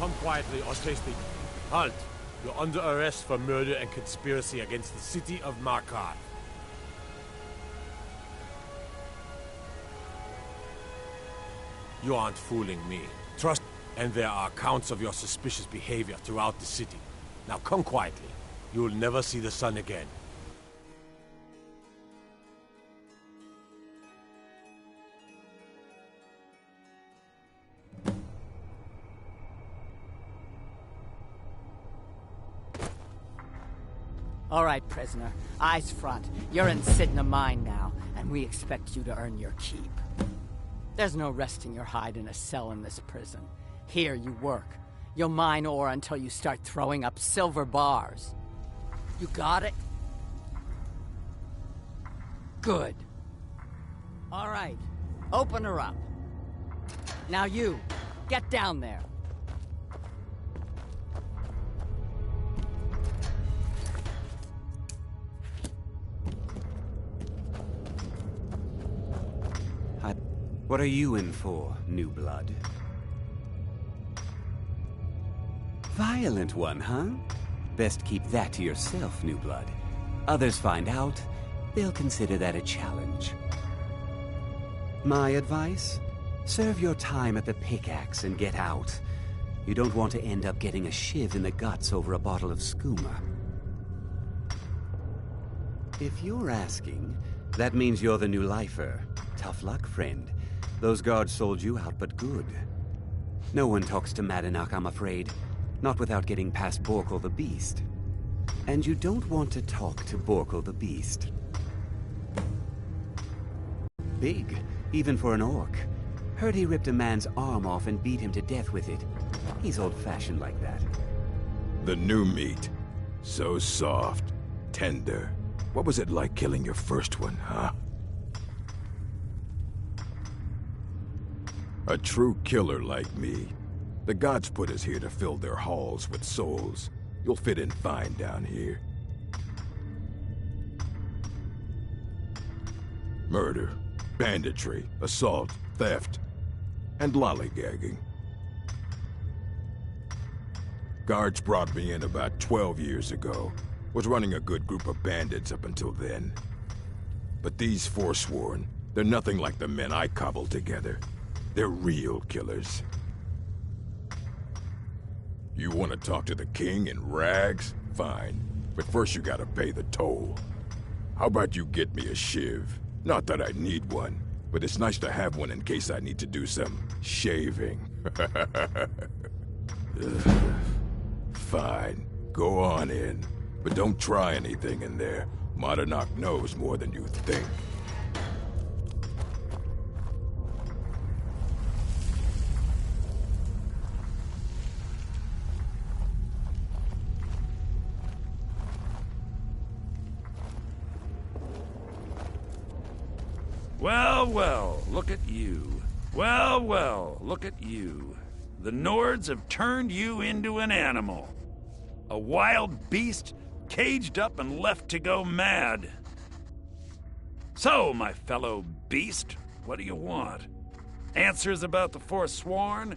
Come quietly or face the... Halt! You're under arrest for murder and conspiracy against the city of Markarth. You aren't fooling me. Trust... And there are accounts of your suspicious behavior throughout the city. Now come quietly. You'll never see the sun again. All right, prisoner. Eyes front. You're in Sidna Mine now, and we expect you to earn your keep. There's no resting your hide in a cell in this prison. Here you work. You'll mine ore until you start throwing up silver bars. You got it? Good. All right. Open her up. Now you, get down there. What are you in for, new blood? Violent one, huh? Best keep that to yourself, new blood. Others find out, they'll consider that a challenge. My advice? Serve your time at the pickaxe and get out. You don't want to end up getting a shiv in the guts over a bottle of skooma. If you're asking, that means you're the new lifer. Tough luck, friend. Those guards sold you out, but good. No one talks to Madanak, I'm afraid. Not without getting past Borkle the Beast. And you don't want to talk to Borkle the Beast. Big, even for an orc. Heard he ripped a man's arm off and beat him to death with it. He's old-fashioned like that. The new meat. So soft, tender. What was it like killing your first one, huh? A true killer like me. The gods put us here to fill their halls with souls. You'll fit in fine down here. Murder, banditry, assault, theft, and lollygagging. Guards brought me in about 12 years ago. Was running a good group of bandits up until then. But these Forsworn, they're nothing like the men I cobbled together. They're real killers. You want to talk to the king in rags? Fine. But first you gotta pay the toll. How about you get me a shiv? Not that I need one, but it's nice to have one in case I need to do some shaving. Fine. Go on in. But don't try anything in there. Madanak knows more than you think. Well, well, look at you. Well, well, look at you. The Nords have turned you into an animal. A wild beast, caged up and left to go mad. So, my fellow beast, what do you want? Answers about the Forsworn?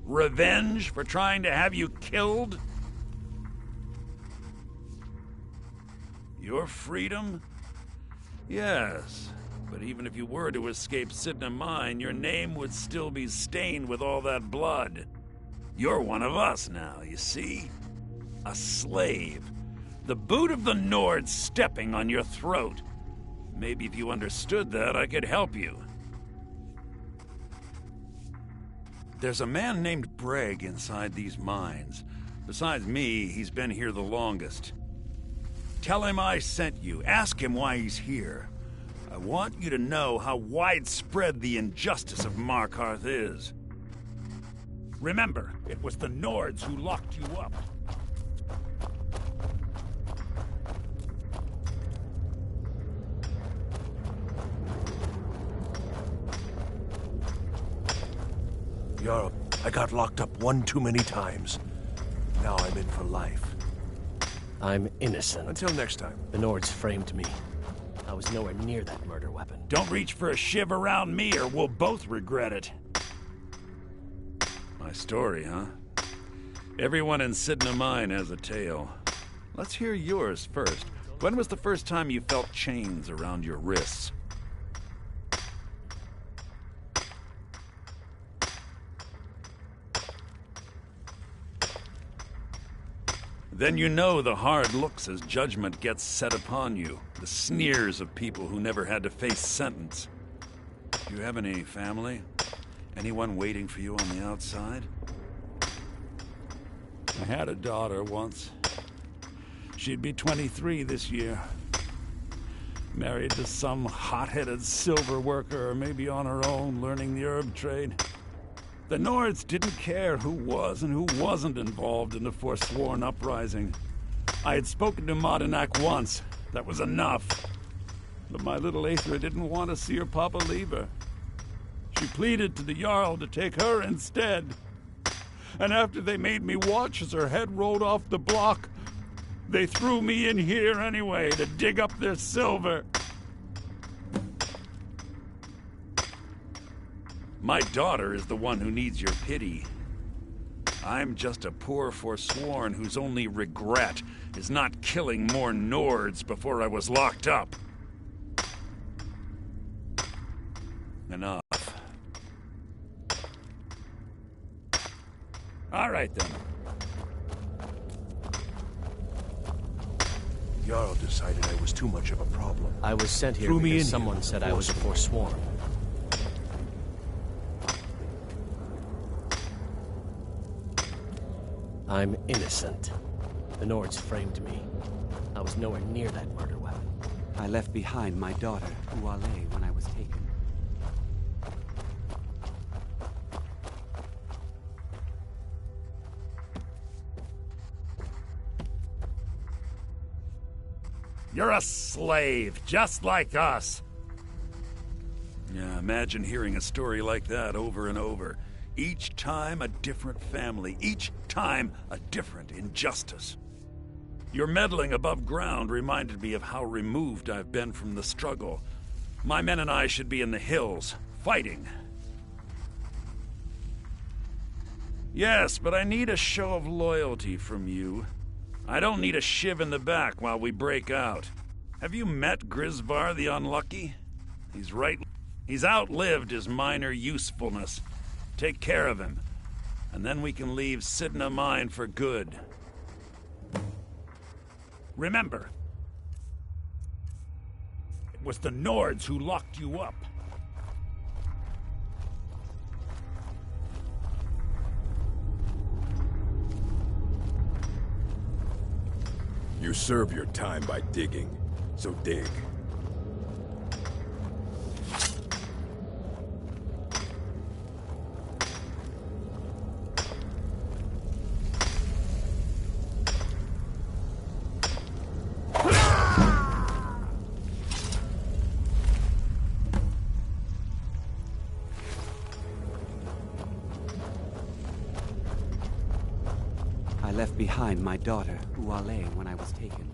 Revenge for trying to have you killed? Your freedom? Yes. But even if you were to escape Sidna Mine, your name would still be stained with all that blood. You're one of us now, you see? A slave. The boot of the Nord stepping on your throat. Maybe if you understood that, I could help you. There's a man named Breg inside these mines. Besides me, he's been here the longest. Tell him I sent you. Ask him why he's here. I want you to know how widespread the injustice of Markarth is. Remember, it was the Nords who locked you up. Jarl, I got locked up one too many times. Now I'm in for life. I'm innocent. Until next time. The Nords framed me. I was nowhere near that murder weapon. Don't reach for a shiv around me or we'll both regret it. My story, huh? Everyone in Sidna Mine has a tale. Let's hear yours first. When was the first time you felt chains around your wrists? Then you know the hard looks as judgment gets set upon you, the sneers of people who never had to face sentence. Do you have any family? Anyone waiting for you on the outside? I had a daughter once. She'd be 23 this year. Married to some hot-headed silver worker, or maybe on her own, learning the herb trade. The Nords didn't care who was and who wasn't involved in the Forsworn uprising. I had spoken to Madanak once. That was enough. But my little Aethra didn't want to see her papa leave her. She pleaded to the Jarl to take her instead. And after they made me watch as her head rolled off the block, they threw me in here anyway to dig up their silver. My daughter is the one who needs your pity. I'm just a poor Forsworn whose only regret is not killing more Nords before I was locked up. Enough. All right, then. Jarl decided I was too much of a problem. I was sent here Threw me because in someone here. said I was a Forsworn. I'm innocent. The Nords framed me. I was nowhere near that murder weapon. I left behind my daughter, Uale, when I was taken. You're a slave, just like us. Yeah, imagine hearing a story like that over and over. Each time a different family, each time a different injustice. Your meddling above ground reminded me of how removed I've been from the struggle. My men and I should be in the hills, fighting. Yes, but I need a show of loyalty from you. I don't need a shiv in the back while we break out. Have you met Grisvar the Unlucky? He's outlived his minor usefulness. Take care of him, and then we can leave Sidna Mine for good. Remember, it was the Nords who locked you up. You serve your time by digging, so dig. I left behind my daughter, Uale, when I was taken.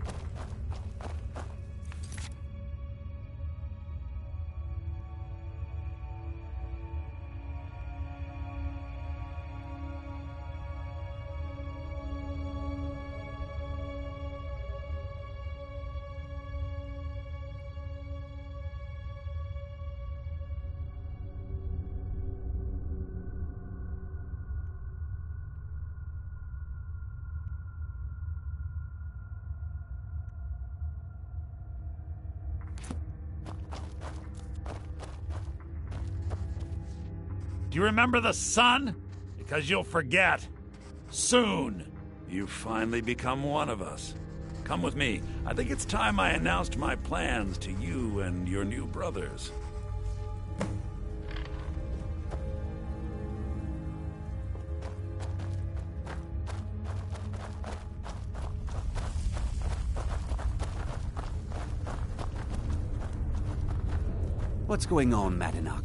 Do you remember the sun? Because you'll forget. Soon. You finally become one of us. Come with me. I think it's time I announced my plans to you and your new brothers. What's going on, Madanak?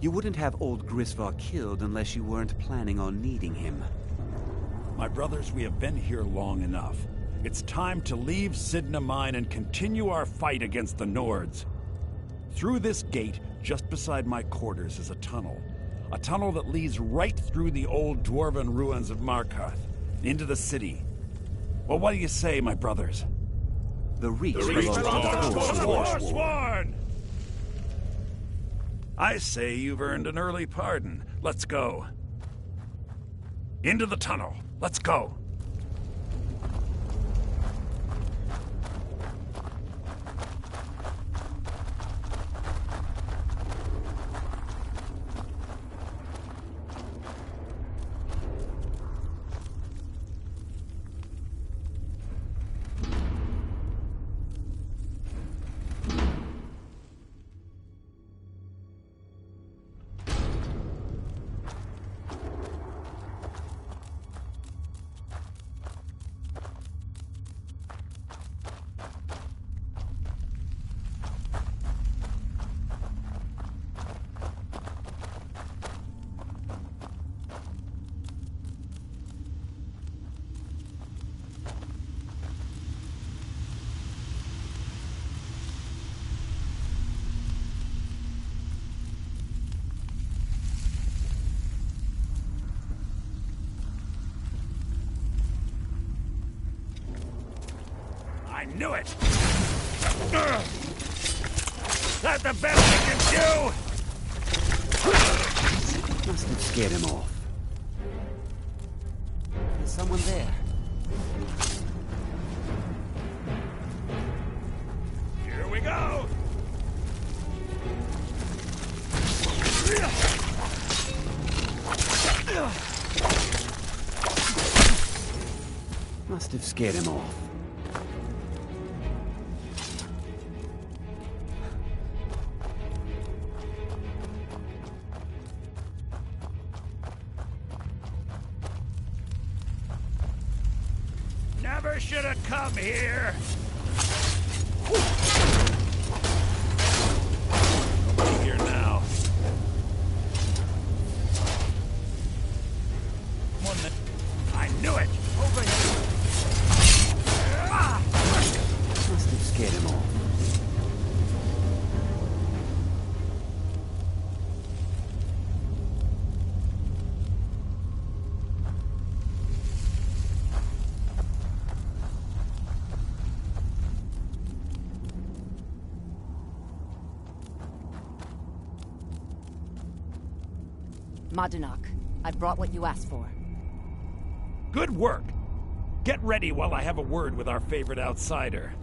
You wouldn't have old Grisvar killed unless you weren't planning on needing him. My brothers, we have been here long enough. It's time to leave Sidna Mine and continue our fight against the Nords. Through this gate, just beside my quarters, is a tunnel. A tunnel that leads right through the old dwarven ruins of Markarth. Into the city. Well, what do you say, my brothers? The Reach belongs to the Forsworn! I say you've earned an early pardon. Let's go. Into the tunnel. Let's go. I knew it! That the best we can do? Must have scared him off. There's someone there. Here we go! Must have scared him off. Never should have come here! Nobody here now. One minute. I knew it! Over here! Must have scared him off. Madunak, I brought what you asked for. Good work! Get ready while I have a word with our favorite outsider.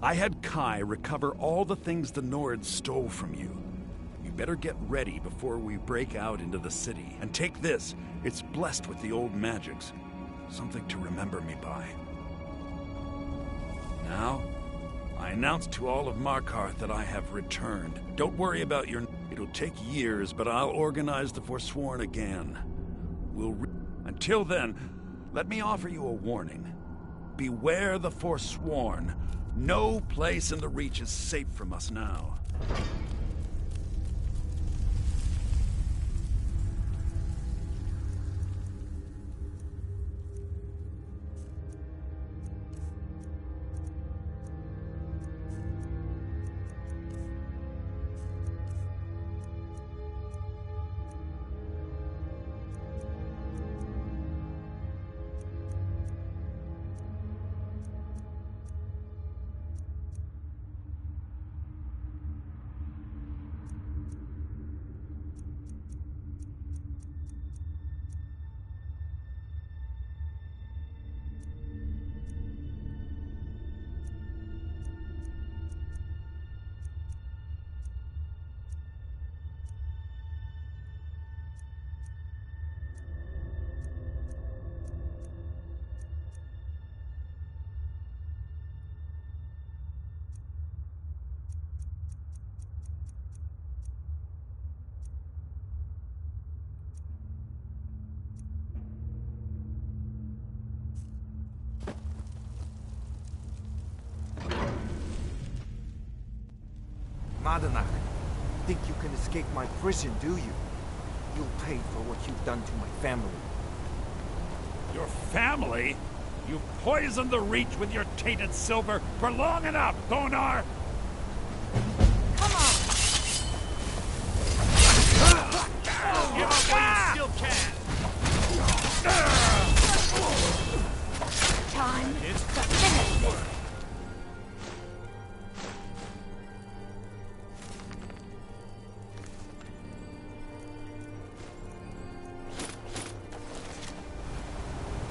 I had Kai recover all the things the Nords stole from you. You better get ready before we break out into the city. And take this. It's blessed with the old magics. Something to remember me by. Now, I announce to all of Markarth that I have returned. Don't worry about your... It'll take years, but I'll organize the Forsworn again. Until then, let me offer you a warning. Beware the Forsworn. No place in the Reach is safe from us now. Madanak. Think you can escape my prison, do you? You'll pay for what you've done to my family. Your family? You poisoned the Reach with your tainted silver for long enough, Thonar! Come on! Give up while you still can! Time to finish this!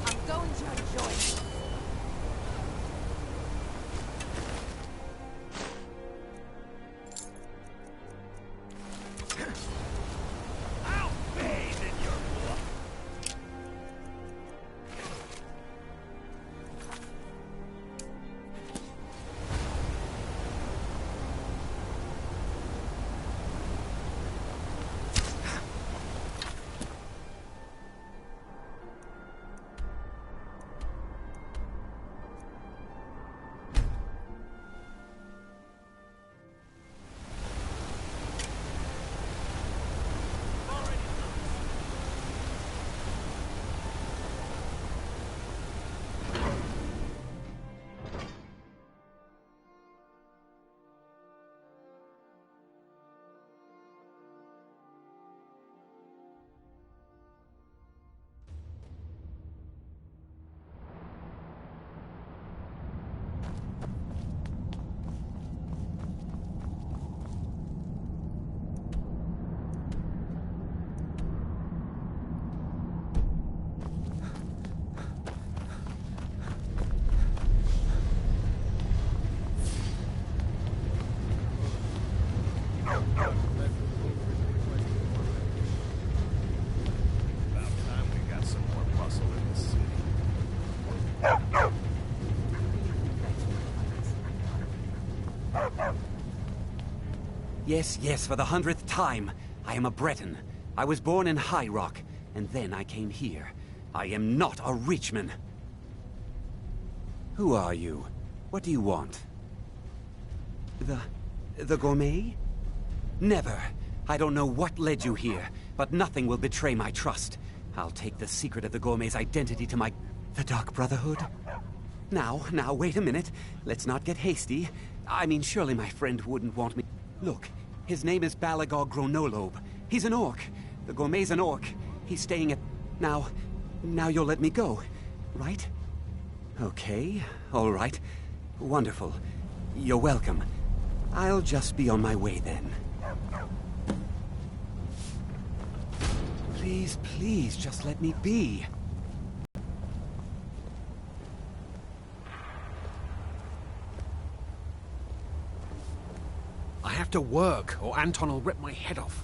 I'm going to enjoy it. I'll bathe in your blood! Yes, yes, for the 100th time. I am a Breton. I was born in High Rock, and then I came here. I am not a Richman. Who are you? What do you want? The gourmet? Never. I don't know what led you here, but nothing will betray my trust. I'll take the secret of the gourmet's identity to my... The Dark Brotherhood? Now, wait a minute. Let's not get hasty. I mean, surely my friend wouldn't want me... Look, his name is Balagog Gronolobe. He's an orc. The gourmet's an orc. He's staying at... Now you'll let me go, right? Okay, all right. Wonderful. You're welcome. I'll just be on my way then. Please, please, just let me be. I have to work, or Anton will rip my head off.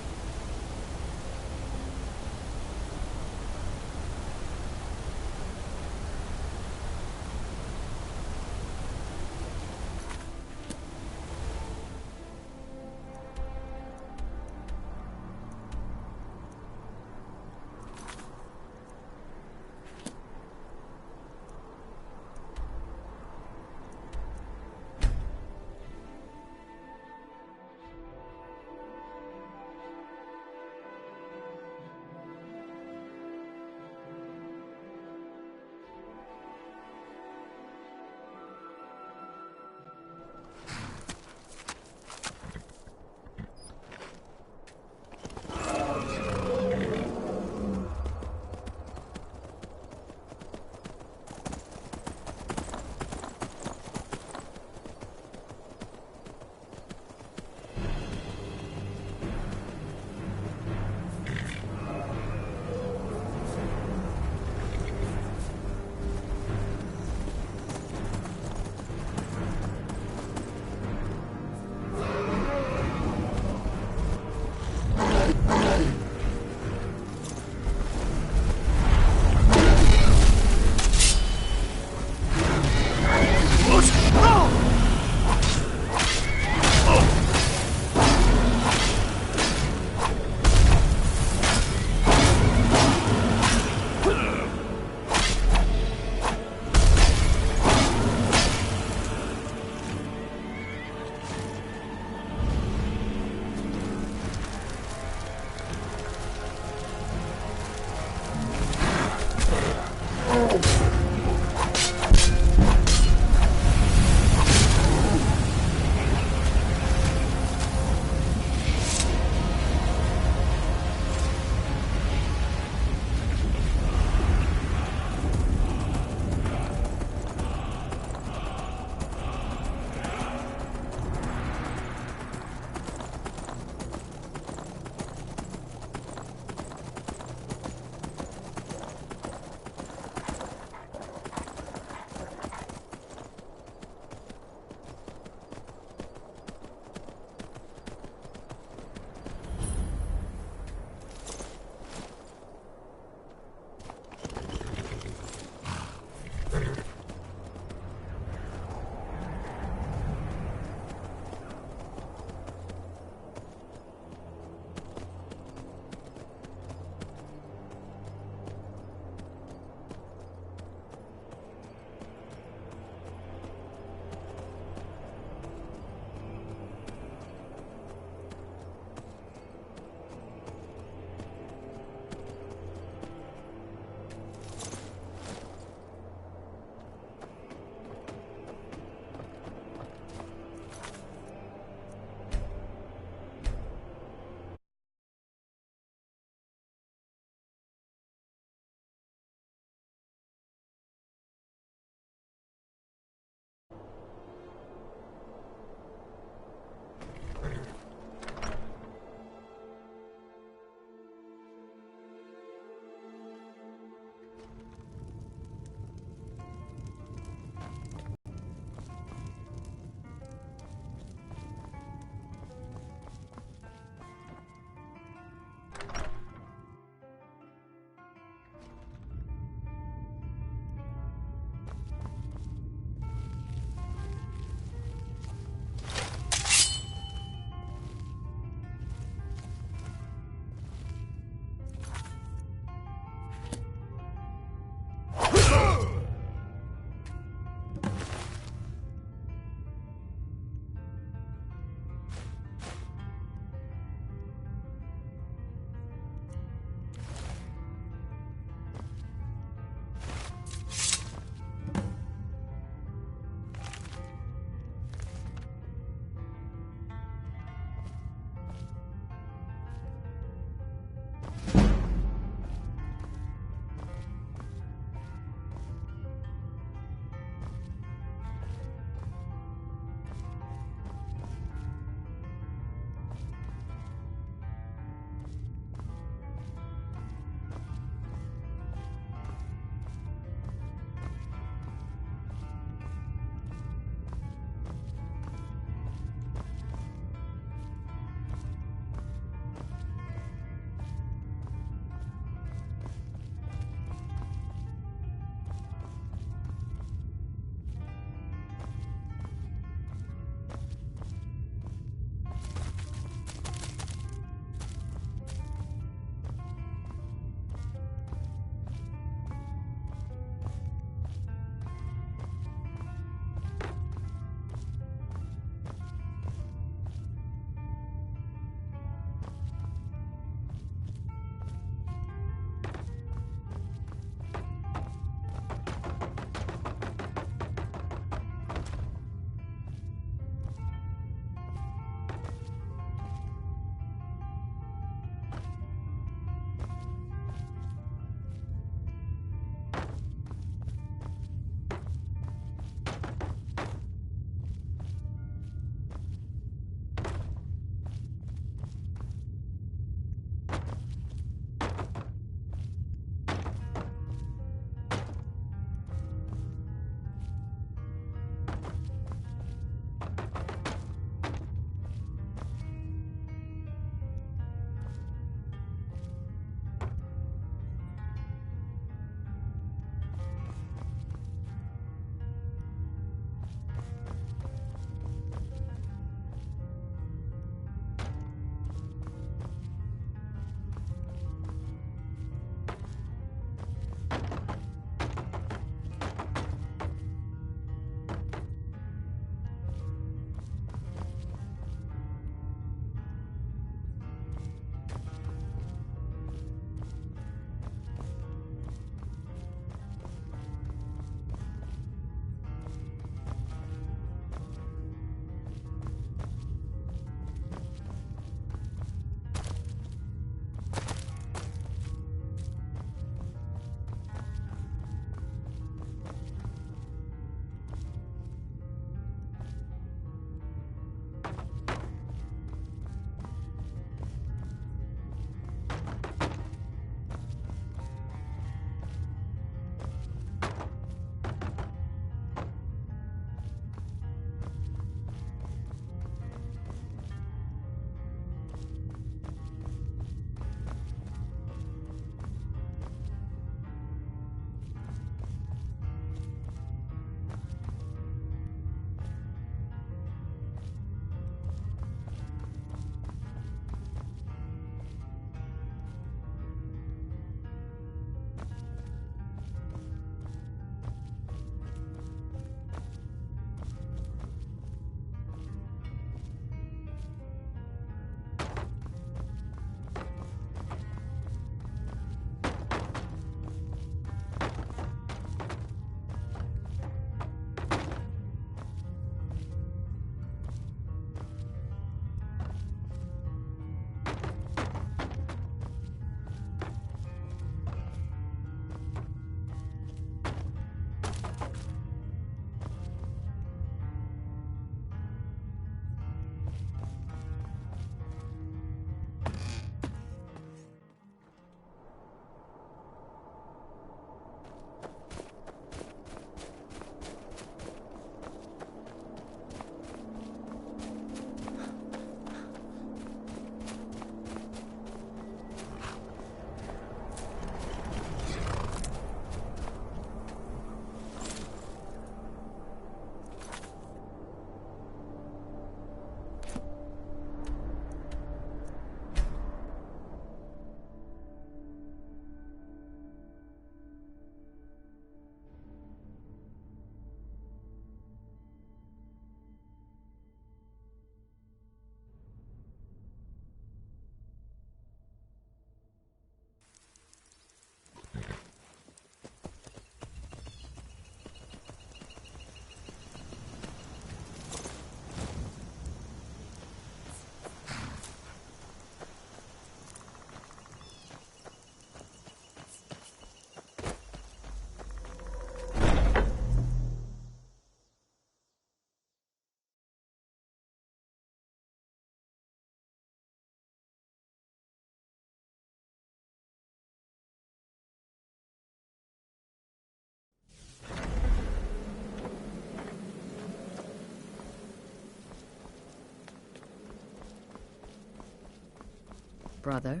brother.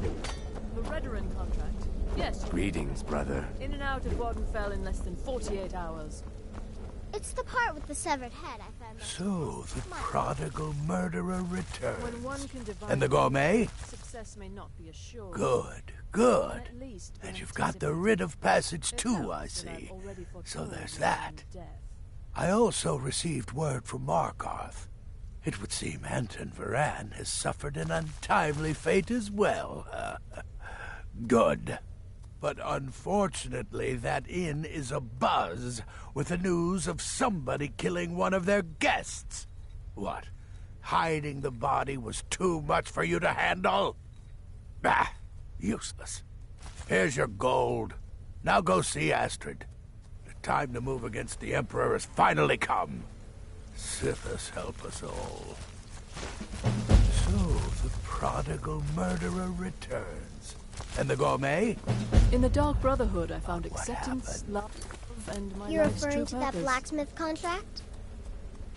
The Redoran contract. Yes. Greetings, brother. In and out of Wardenfell in less than 48 hours. It's the part with the severed head I found. So, the prodigal murderer returned. When one can divide And the gourmet? Success may not be assured. Good, good. And you've got the writ of passage too, I see. So there's that. I also received word from Markarth. It would seem Anton Varan has suffered an untimely fate as well. Good. But unfortunately, that inn is abuzz with the news of somebody killing one of their guests. What? Hiding the body was too much for you to handle? Ah, useless. Here's your gold. Now go see Astrid. The time to move against the Emperor has finally come. Sithis help us all. So, the prodigal murderer returns. And the gourmet? In the Dark Brotherhood, I found acceptance, love, and my You're life's referring true to that purpose. blacksmith contract?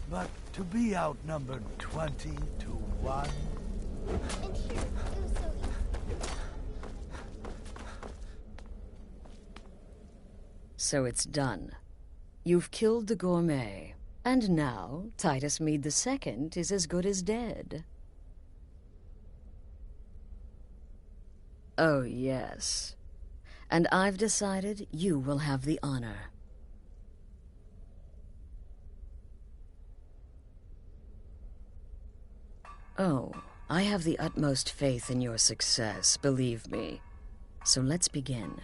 But to be outnumbered 20 to 1... And here, it was so easy. So it's done. You've killed the gourmet. And now, Titus Mede II is as good as dead. Oh, yes. And I've decided you will have the honor. Oh, I have the utmost faith in your success, believe me. So let's begin.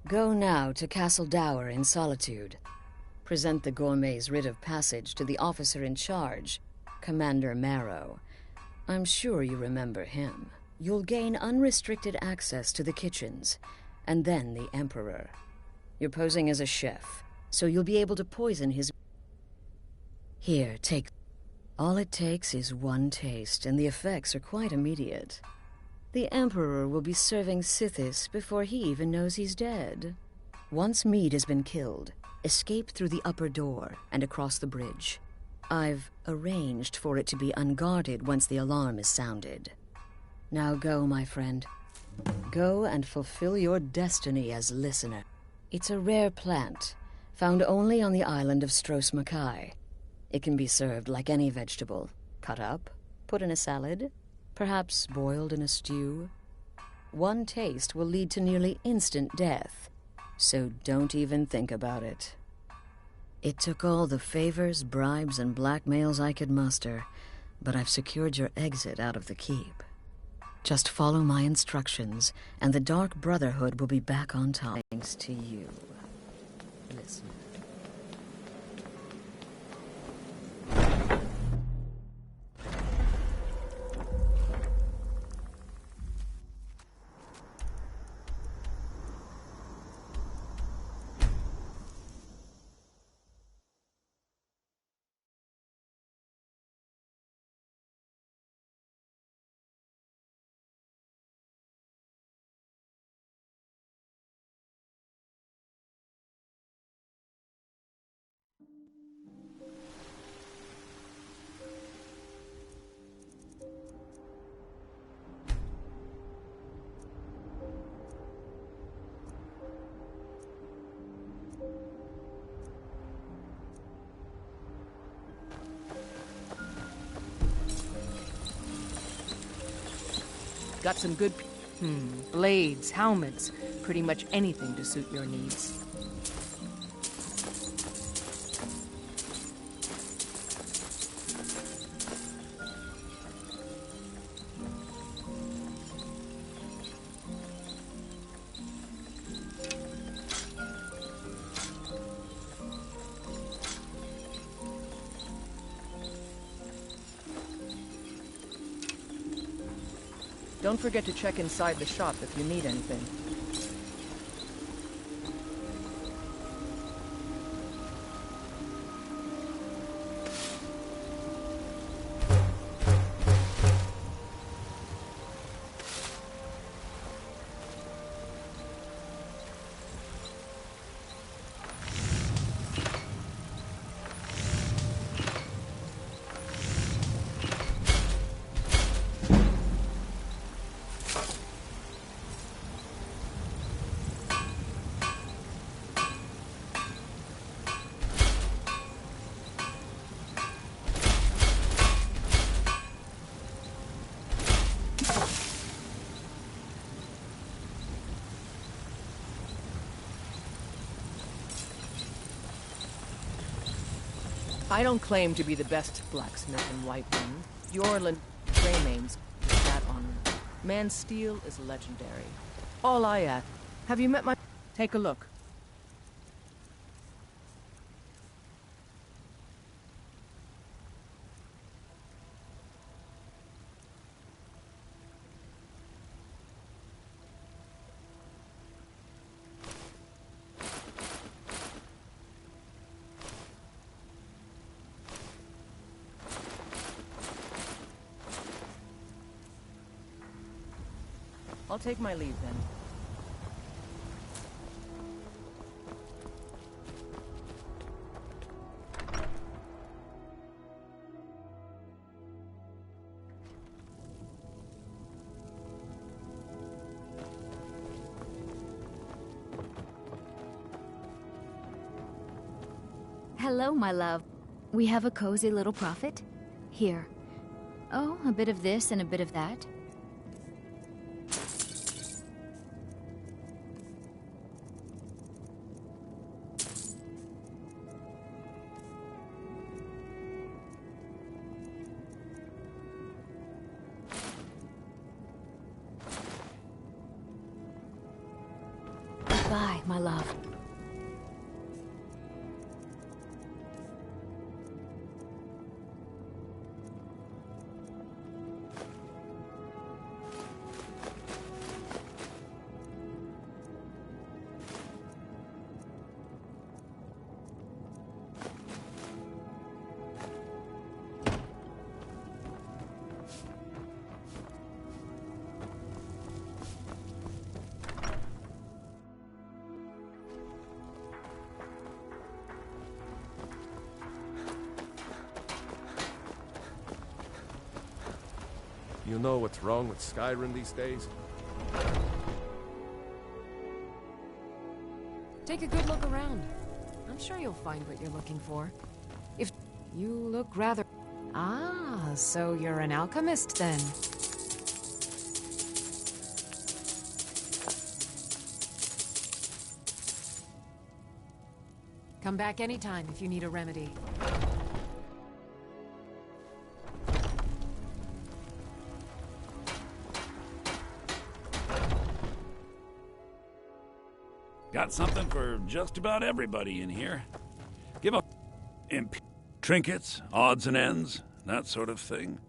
Go now to Castle Dower in Solitude. Present the gourmet's writ of passage to the officer in charge, Commander Marrow. I'm sure you remember him. You'll gain unrestricted access to the kitchens, and then the Emperor. You're posing as a chef, so you'll be able to poison his... Here, take... All it takes is one taste, and the effects are quite immediate. The Emperor will be serving Sithis before he even knows he's dead. Once Mede has been killed, escape through the upper door and across the bridge. I've arranged for it to be unguarded once the alarm is sounded. Now go, my friend. Go and fulfill your destiny as listener. It's a rare plant, found only on the island of Stros Makai. It can be served like any vegetable, cut up, put in a salad, perhaps boiled in a stew. One taste will lead to nearly instant death, so don't even think about it. It took all the favors, bribes, and blackmails I could muster, but I've secured your exit out of the keep. Just follow my instructions, and the Dark Brotherhood will be back on top. Thanks to you. Listen. Got some good blades, helmets, pretty much anything to suit your needs. Don't forget to check inside the shop if you need anything. I don't claim to be the best blacksmith in Whitewind. Yorland Greymane's with that honor. Man steel is legendary. All I ask, have you met my... Take a look. I'll take my leave then. Hello, my love. We have a cozy little profit. Here. Oh, a bit of this and a bit of that. Bye, my love. You know what's wrong with Skyrim these days? Take a good look around. I'm sure you'll find what you're looking for. If you look rather... Ah, so you're an alchemist then. Come back anytime if you need a remedy. Got something for just about everybody in here. Give up trinkets, odds and ends, that sort of thing.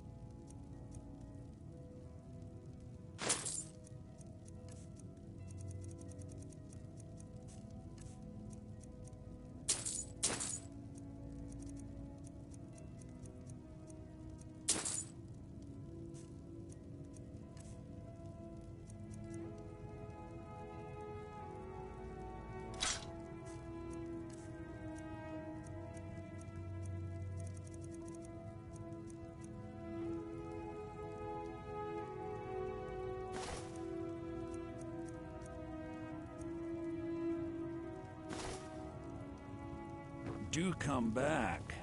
Do come back.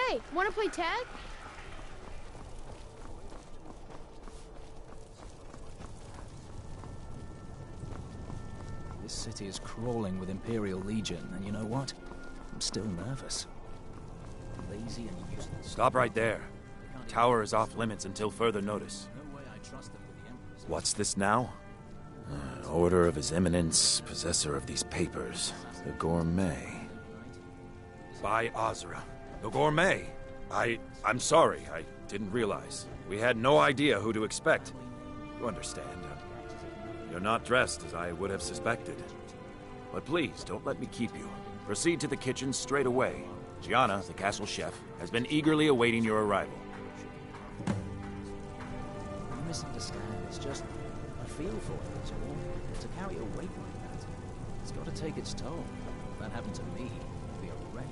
Hey, wanna play tag? This city is crawling with Imperial Legion, and you know what? I'm still nervous. Lazy and useless. Stop right there. Tower is off limits until further notice. What's this now? Order of His Eminence, possessor of these papers. The Gourmet. By Azra. The Gourmet? I'm sorry, I didn't realize. We had no idea who to expect. You understand. You're not dressed as I would have suspected. But please, don't let me keep you. Proceed to the kitchen straight away. Gianna, the castle chef, has been eagerly awaiting your arrival. You misunderstand. It's just I feel for it, that's all. To carry a weight like that, it's got to take its toll. If that happened to me, I'd be a wreck.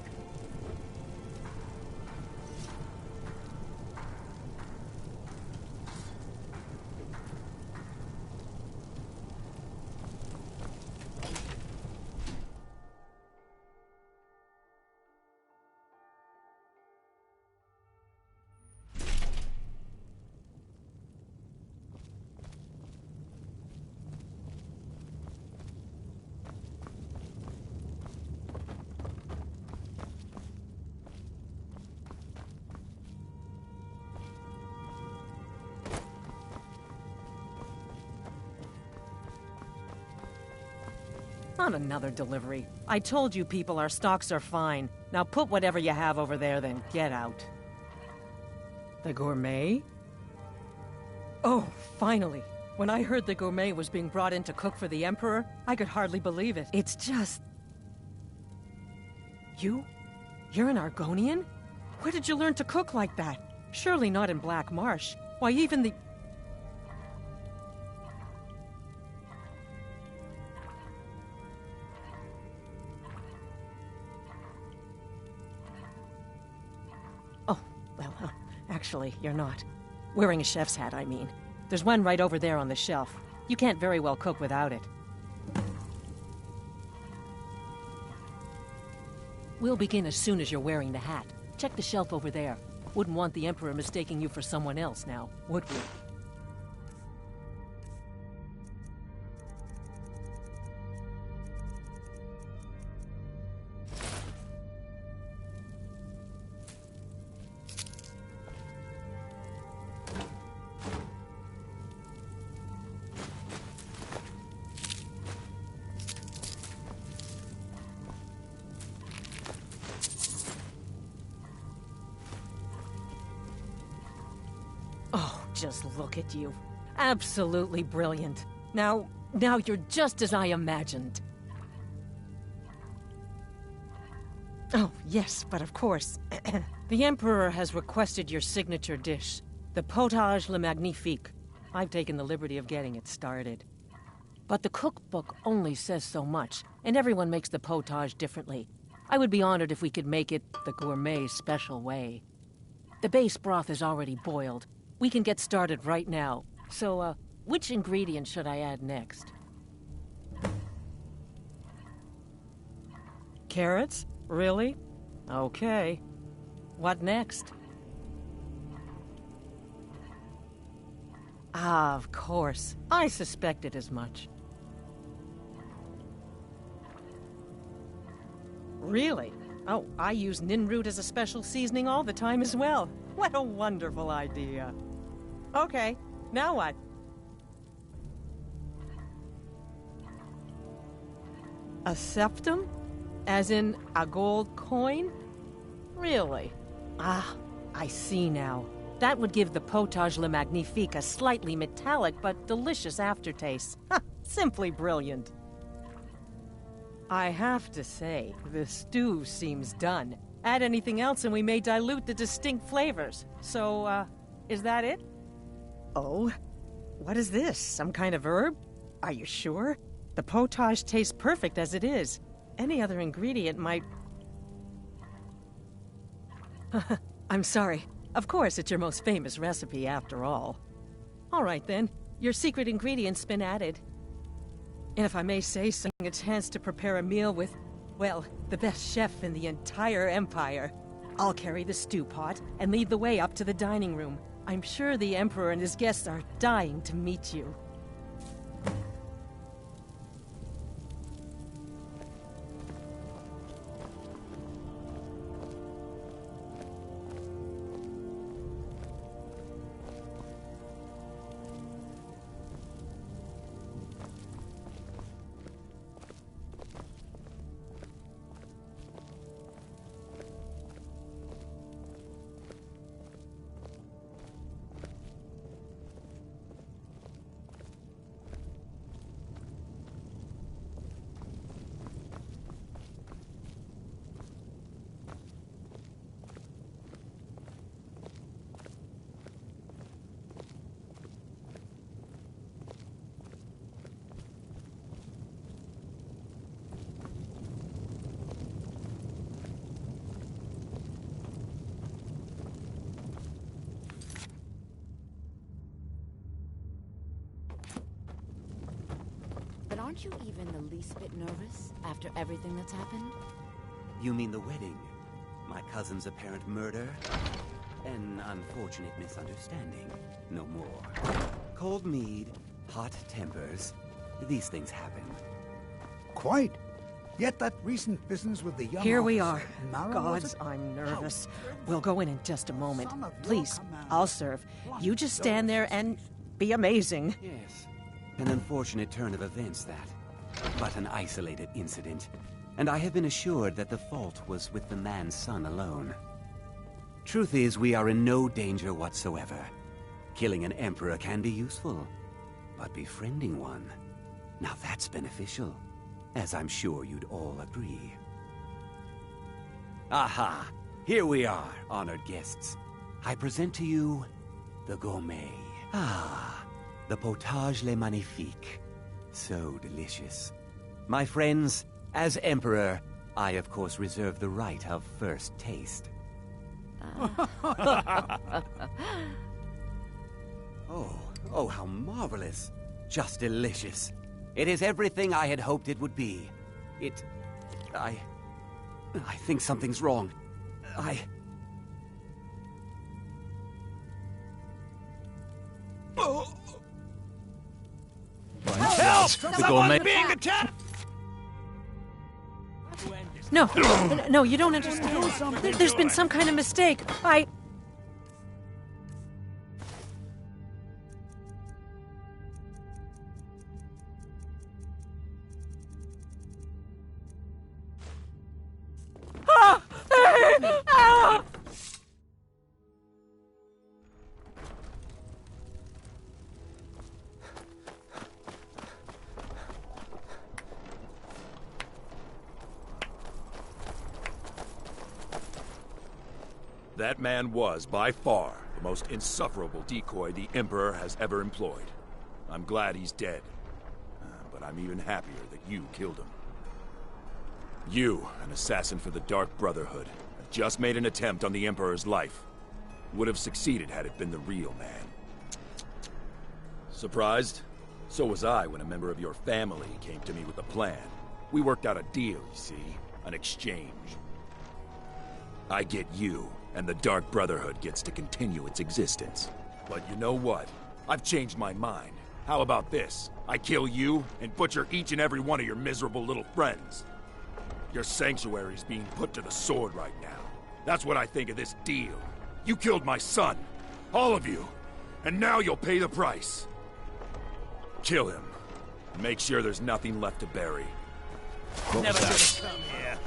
Not another delivery. I told you people our stocks are fine. Now put whatever you have over there, then get out. The Gourmet? Oh, finally. When I heard the Gourmet was being brought in to cook for the Emperor, I could hardly believe it. It's just... You're an Argonian? Where did you learn to cook like that? Surely not in Black Marsh. Why, even the... Actually, you're not. Wearing a chef's hat, I mean. There's one right over there on the shelf. You can't very well cook without it. We'll begin as soon as you're wearing the hat. Check the shelf over there. Wouldn't want the Emperor mistaking you for someone else now, would we? Just look at you. Absolutely brilliant. Now you're just as I imagined. Oh, yes, but of course. The Emperor has requested your signature dish, the potage le magnifique. I've taken the liberty of getting it started. But the cookbook only says so much, and everyone makes the potage differently. I would be honored if we could make it the Gourmet special way. The base broth is already boiled. We can get started right now. So, which ingredient should I add next? Carrots? Really? Okay. What next? Ah, of course. I suspected as much. Really? Oh, I use ninroot as a special seasoning all the time as well. What a wonderful idea. Okay, now what? A septum? As in a gold coin? Really? Ah, I see now. That would give the potage le magnifique a slightly metallic but delicious aftertaste. Simply brilliant. I have to say, the stew seems done. Add anything else and we may dilute the distinct flavors. So, is that it? Oh? What is this? Some kind of herb? Are you sure? The potage tastes perfect as it is. Any other ingredient might... I'm sorry. Of course, it's your most famous recipe after all. All right then, your secret ingredient's been added. And if I may say so, a chance to prepare a meal with, well, the best chef in the entire Empire. I'll carry the stew pot and lead the way up to the dining room. I'm sure the Emperor and his guests are dying to meet you. Aren't you even the least bit nervous after everything that's happened? You mean the wedding? My cousin's apparent murder? An unfortunate misunderstanding. No more. Cold mead, hot tempers. These things happen. Quite. Yet that recent business with the young Here we officer, are. Mara, Gods, was it? I'm nervous. We'll go in just a moment. Please, I'll serve. You just stand there and be amazing. Yes. An unfortunate turn of events, that. But an isolated incident. And I have been assured that the fault was with the man's son alone. Truth is, we are in no danger whatsoever. Killing an emperor can be useful. But befriending one, now that's beneficial. As I'm sure you'd all agree. Aha! Here we are, honored guests. I present to you the gourmet. Ah, the potage le magnifique. So delicious. My friends, as Emperor, I of course reserve the right of first taste. Oh, how marvelous. Just delicious. It is everything I had hoped it would be. I think something's wrong. Help! Someone's being attacked! No, you don't understand. There's been some kind of mistake. That man was, by far, the most insufferable decoy the Emperor has ever employed. I'm glad he's dead. But I'm even happier that you killed him. You, an assassin for the Dark Brotherhood, have just made an attempt on the Emperor's life. Would have succeeded had it been the real man. Surprised? So was I when a member of your family came to me with a plan. We worked out a deal, you see. An exchange. I get you, and the Dark Brotherhood gets to continue its existence. But you know what? I've changed my mind. How about this? I kill you, and butcher each and every one of your miserable little friends. Your sanctuary's being put to the sword right now. That's what I think of this deal. You killed my son. All of you. And now you'll pay the price. Kill him. And make sure there's nothing left to bury. Never should have come here.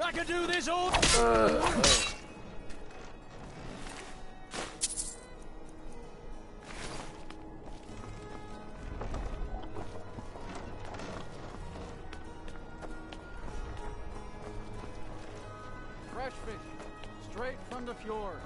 I can do this all. Fresh fish, straight from the fjords.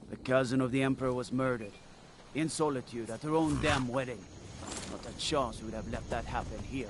The cousin of the Emperor was murdered. In solitude at her own damn wedding. Not a chance we would have left that happen here.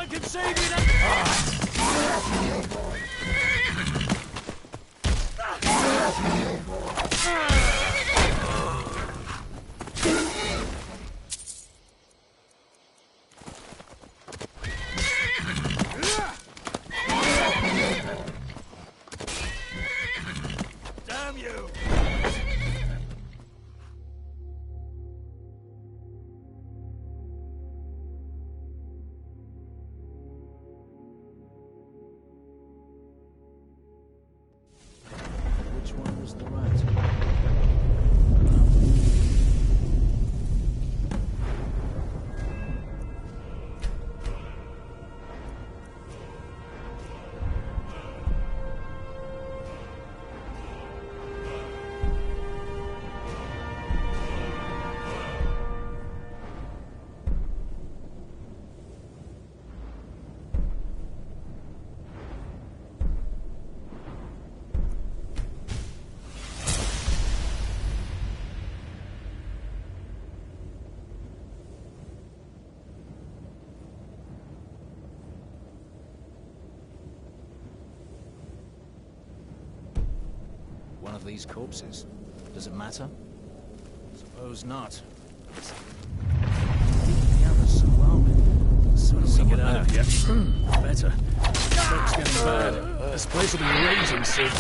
can save you now! Damn you! Which one was the rat? One of these corpses. Does it matter? Suppose not. The others surrounded. The sooner we get out of here, the better. Smoke's getting bad. This place will be raging soon.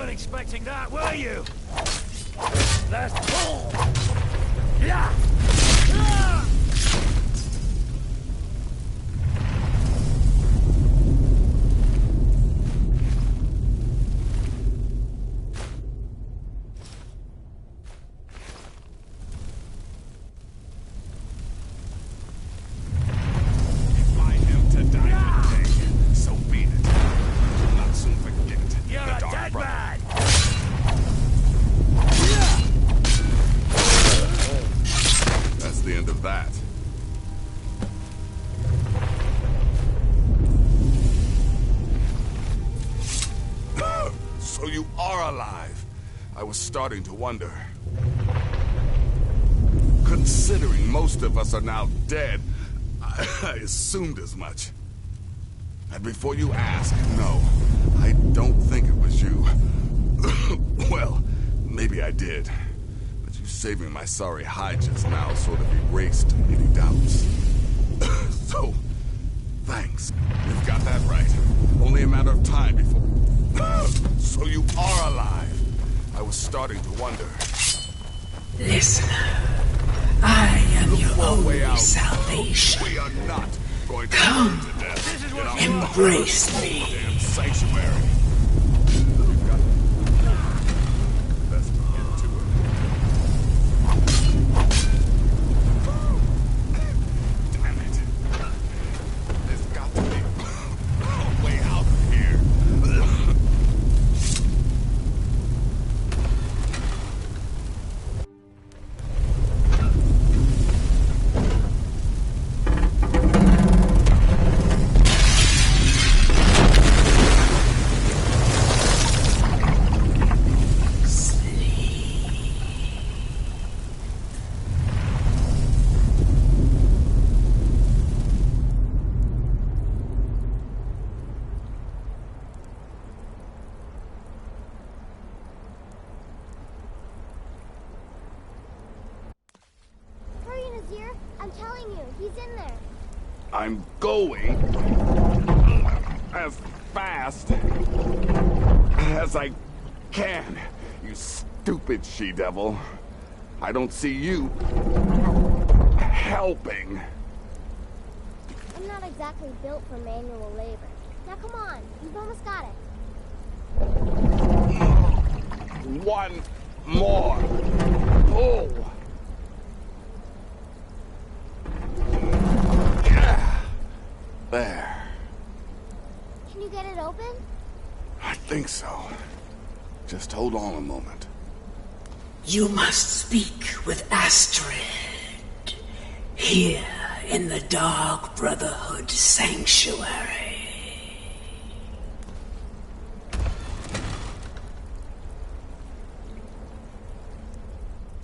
Expecting that, were you? That's yeah. If I am to die today, so be it. Do not soon forget. You're a dead man. That's the end of that. So you are alive. I was starting to wonder. Considering most of us are now dead, I assumed as much. And before you ask, no, I don't think it was you. Well, maybe I did. But you saving my sorry hide just now sort of erased any doubts. So, thanks. You've got that right. Only a matter of time before... So you are alive. I was starting to wonder. Listener, I am your only salvation. We are not going to Come, burn to death. embrace me. Damn sanctuary. Let's get to it. Damn it. There's got to be a way out of here. I'm telling you, he's in there. I'm going. as fast as I can, you stupid she-devil. I don't see you helping. I'm not exactly built for manual labor. Now come on, you've almost got it. One more pull. There. Can you get it open? I think so. Just hold on a moment. You must speak with Astrid. Here in the Dark Brotherhood Sanctuary.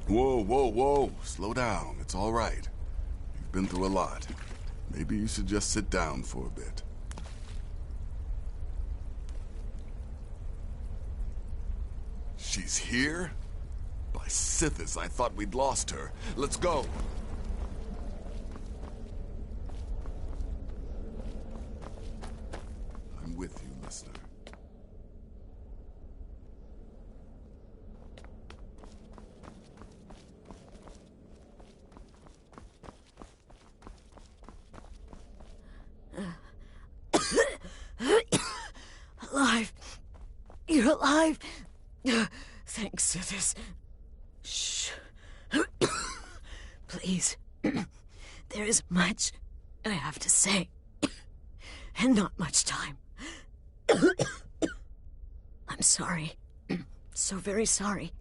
Whoa, whoa, whoa. Slow down. It's all right. You've been through a lot. Maybe you should just sit down for a bit. She's here? By Sithis, I thought we'd lost her. Let's go. I'm with you, listener. Alive. You're alive. Thanks, Sithis. Shh. Please. There is much I have to say, and not much time. I'm sorry. So very sorry.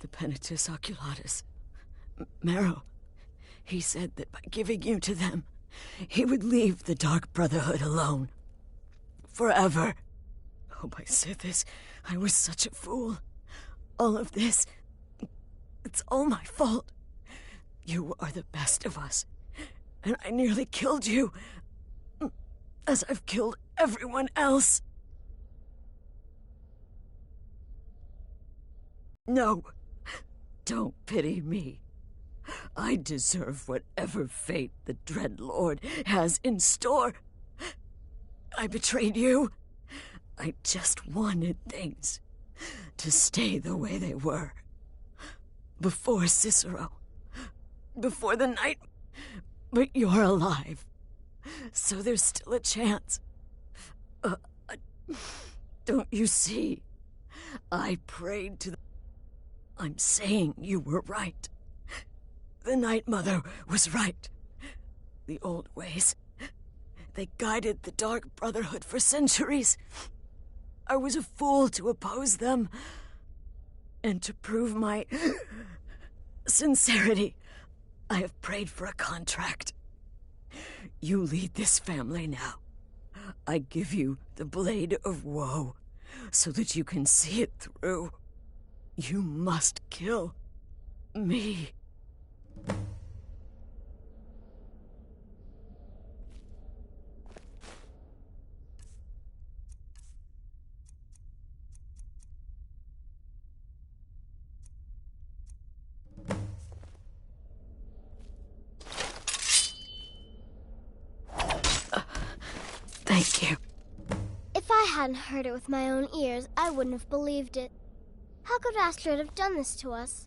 The Penitus Oculatus. Marrow. He said that by giving you to them, he would leave the Dark Brotherhood alone. Forever. Oh, my Sithis, I was such a fool. All of this, it's all my fault. You are the best of us, and I nearly killed you, as I've killed everyone else. No, don't pity me. I deserve whatever fate the Dread Lord has in store. I betrayed you. I just wanted things to stay the way they were. Before Cicero. Before the night. But you're alive. So there's still a chance. Don't you see? I prayed to the... I'm saying you were right. The Night Mother was right. The old ways, they guided the Dark Brotherhood for centuries. I was a fool to oppose them. And to prove my sincerity, I have prayed for a contract. You lead this family now. I give you the Blade of Woe, so that you can see it through. You must kill me. Thank you. If I hadn't heard it with my own ears, I wouldn't have believed it. How could Astrid have done this to us?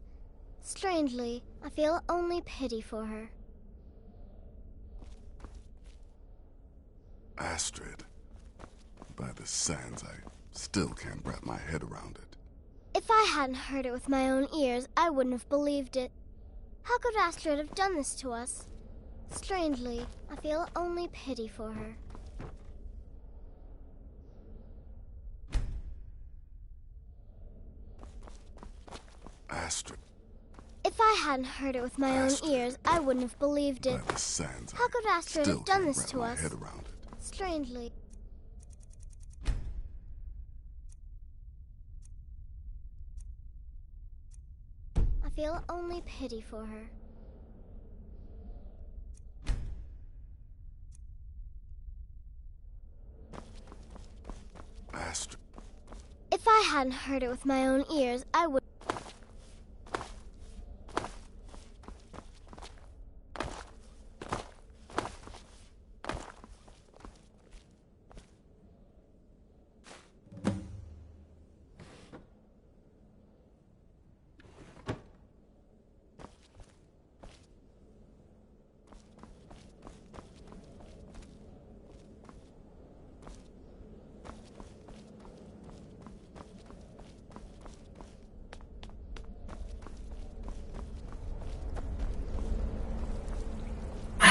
Strangely, I feel only pity for her. Astrid. By the sands, I still can't wrap my head around it. If I hadn't heard it with my own ears, I wouldn't have believed it. How could Astrid have done this to us? Strangely, I feel only pity for her. Astrid. If I hadn't heard it with my own ears, I wouldn't have believed it. By the sands, How could Astrid still have done can't this wrap to my us? head around it. Strangely. I feel only pity for her. Astrid. If I hadn't heard it with my own ears, I would...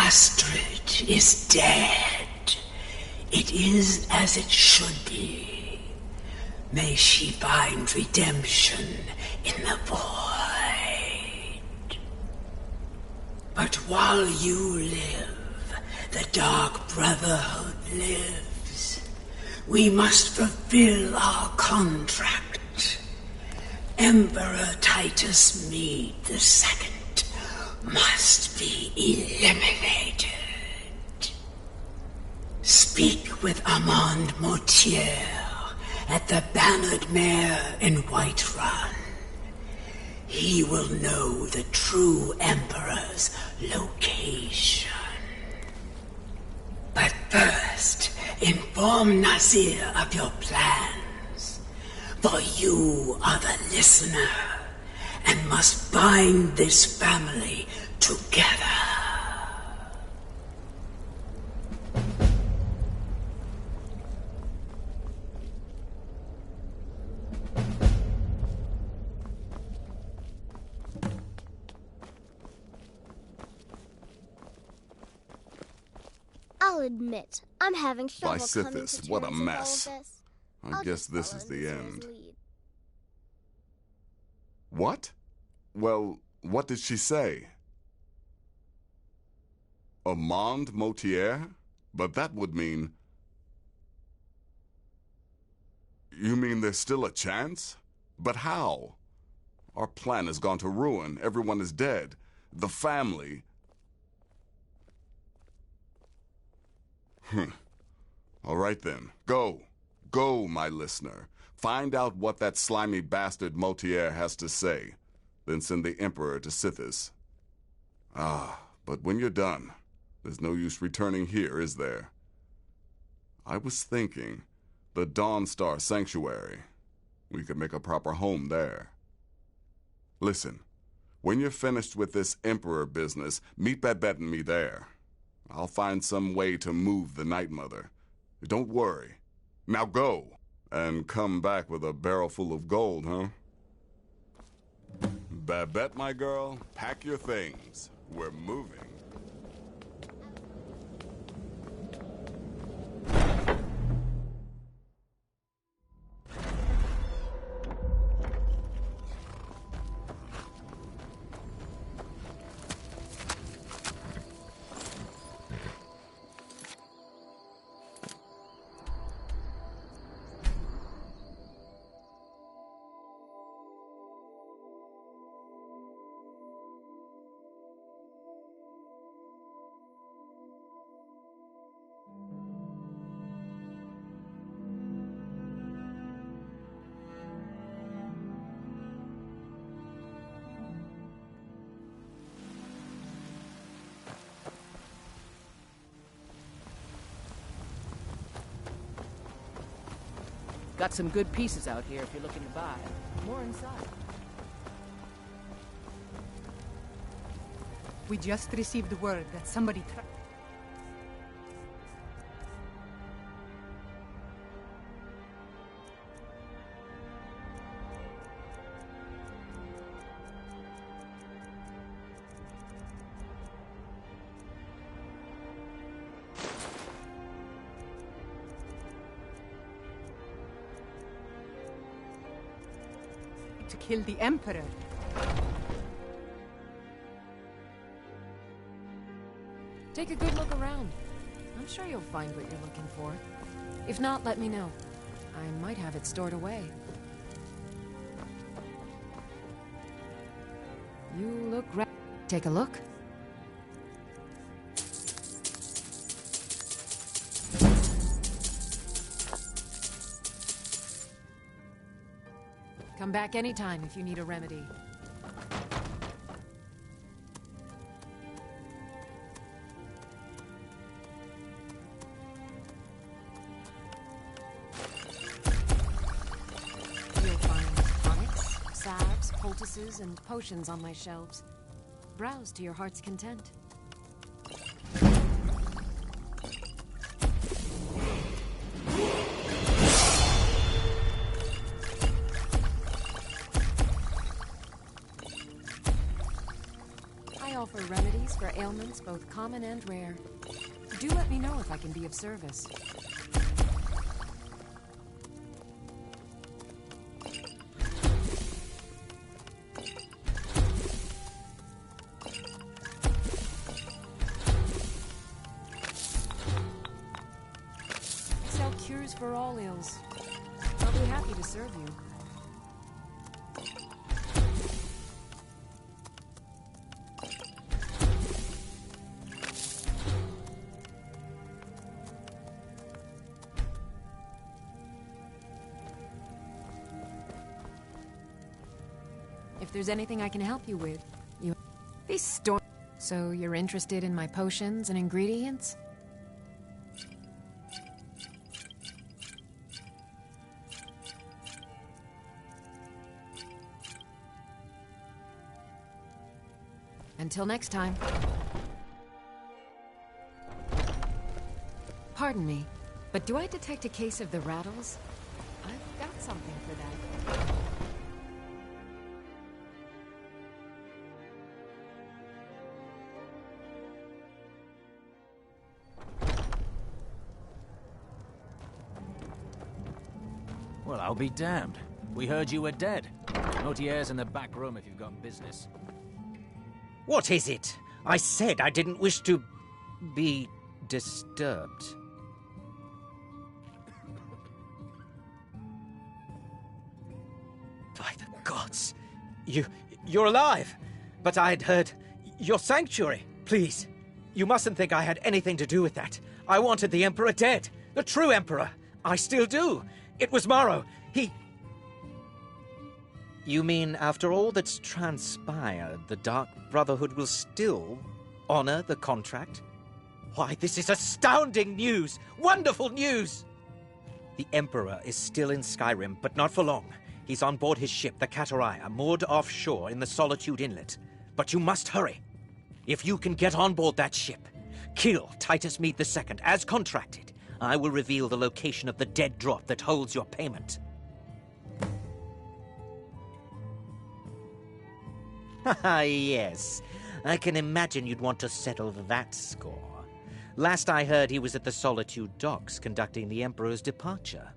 Astrid is dead. It is as it should be. May she find redemption in the void. But while you live, the Dark Brotherhood lives. We must fulfill our contract. Emperor Titus Mede II must be eliminated. Speak with Armand Mortier at the Bannered Mare in Whiterun. He will know the true Emperor's location. But first, inform Nazir of your plans, for you are the listener and must bind this family together. I'll admit, I'm having trouble coming to Sithis, terms what a with all mess. of this. I I'll guess just this follow is the Nazir's end. lead. What? Well, what did she say? Armand Mortier? But that would mean... You mean there's still a chance? But how? Our plan has gone to ruin. Everyone is dead. The family... All right then. Go. Go, my listener. Find out what that slimy bastard Mortier has to say. Then send the Emperor to Sithis. Ah, but when you're done, there's no use returning here, is there? I was thinking, the Dawnstar Sanctuary. We could make a proper home there. Listen, when you're finished with this Emperor business, meet Babette and me there. I'll find some way to move the Night Mother. Don't worry. Now go, and come back with a barrel full of gold, huh? Babette, my girl, pack your things. We're moving. Got some good pieces out here if you're looking to buy. More inside. We just received word that somebody to kill the Emperor. Take a good look around. I'm sure you'll find what you're looking for. If not, let me know. I might have it stored away. You look ready. Take a look. Come back anytime if you need a remedy. You'll find tonics, salves, poultices, and potions on my shelves. Browse to your heart's content. I offer remedies for ailments both common and rare. Do let me know if I can be of service. Sell cures for all ills. I'll be happy to serve you. If there's anything I can help you with, These storm. So you're interested in my potions and ingredients? Until next time. Pardon me, but do I detect a case of the rattles? I've got something for that. Well, I'll be damned. We heard you were dead. Notier's in the back room if you've got business. What is it? I said I didn't wish to be disturbed. By the gods! You're alive! But I'd heard your sanctuary. Please, you mustn't think I had anything to do with that. I wanted the Emperor dead. The true Emperor. I still do. It was Morrow. He... You mean after all that's transpired, the Dark Brotherhood will still honor the contract? Why, this is astounding news! Wonderful news! The Emperor is still in Skyrim, but not for long. He's on board his ship, the Kataraya, moored offshore in the Solitude Inlet. But you must hurry. If you can get on board that ship, kill Titus Mead II, as contracted, I will reveal the location of the dead drop that holds your payment. Haha, yes. I can imagine you'd want to settle that score. Last I heard, he was at the Solitude docks conducting the Emperor's departure.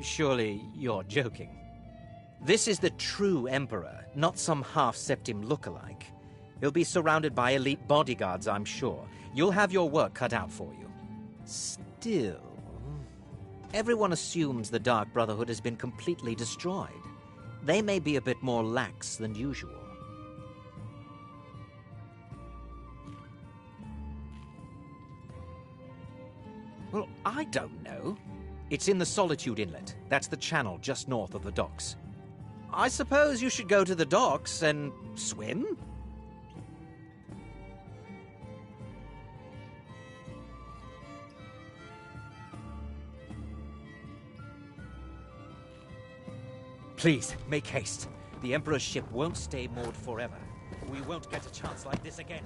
Surely you're joking. This is the true Emperor, not some half-septim lookalike. He'll be surrounded by elite bodyguards, I'm sure. You'll have your work cut out for you. Still, everyone assumes the Dark Brotherhood has been completely destroyed. They may be a bit more lax than usual. Well, I don't know. It's in the Solitude Inlet. That's the channel just north of the docks. I suppose you should go to the docks and swim? Please, make haste. The Emperor's ship won't stay moored forever. We won't get a chance like this again.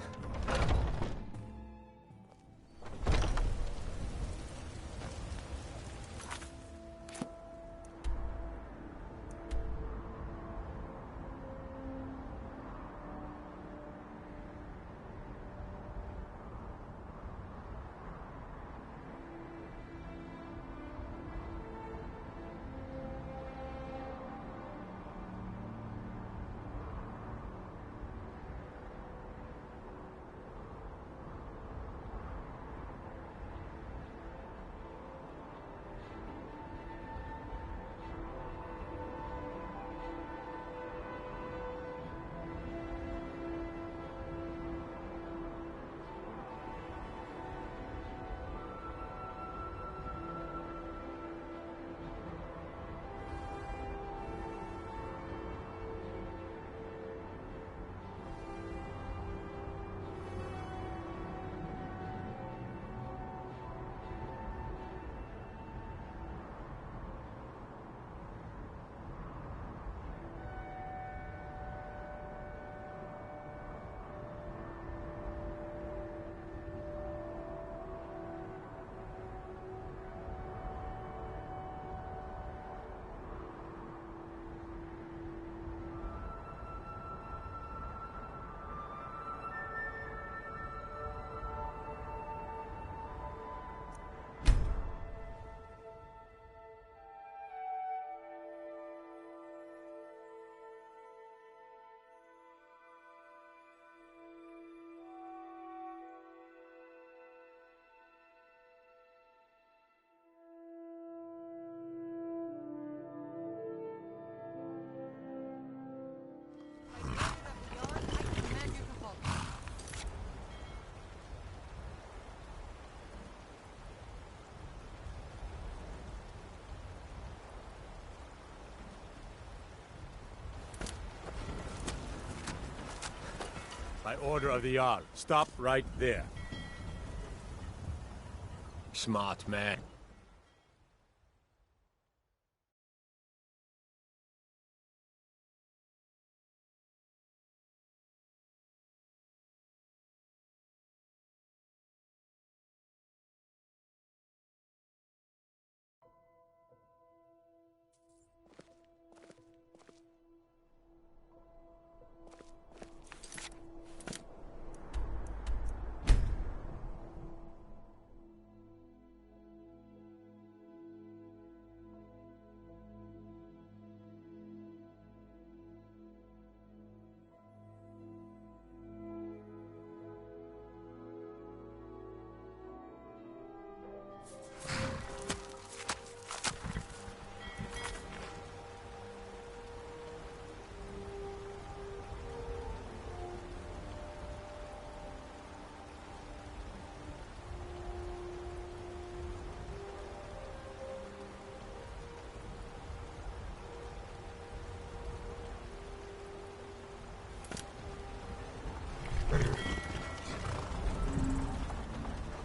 By order of the Jarl. Stop right there. Smart man.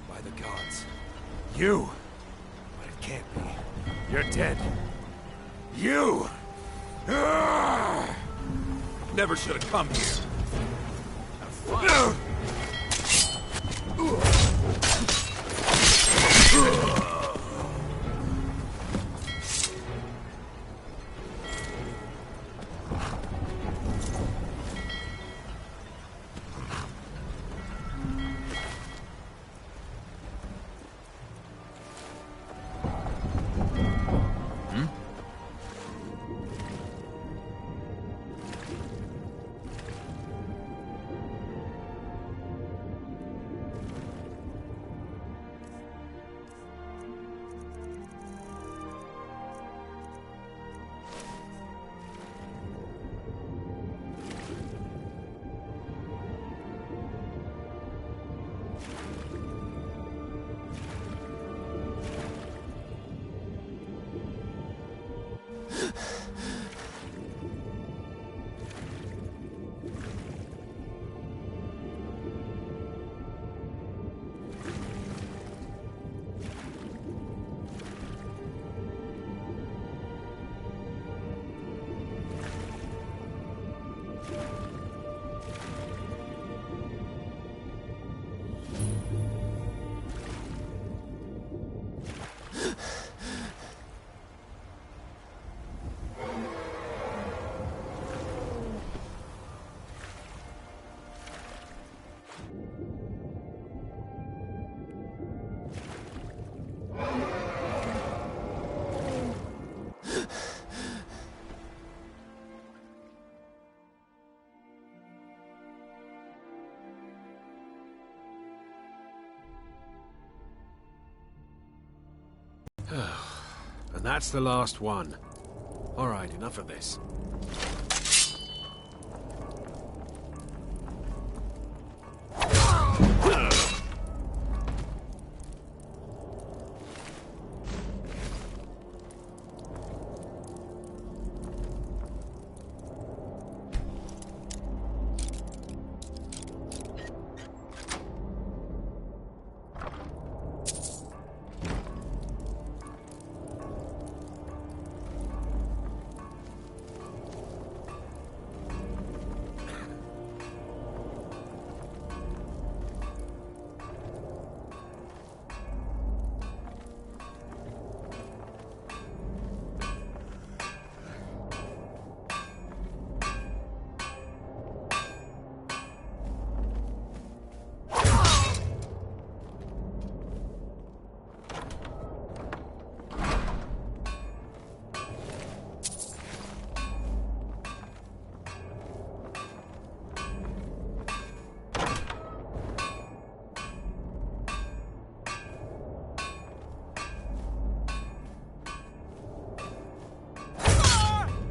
By the gods. You! But it can't be. You're dead. You! Ah! Never should have come here. Have And that's the last one. Alright, enough of this.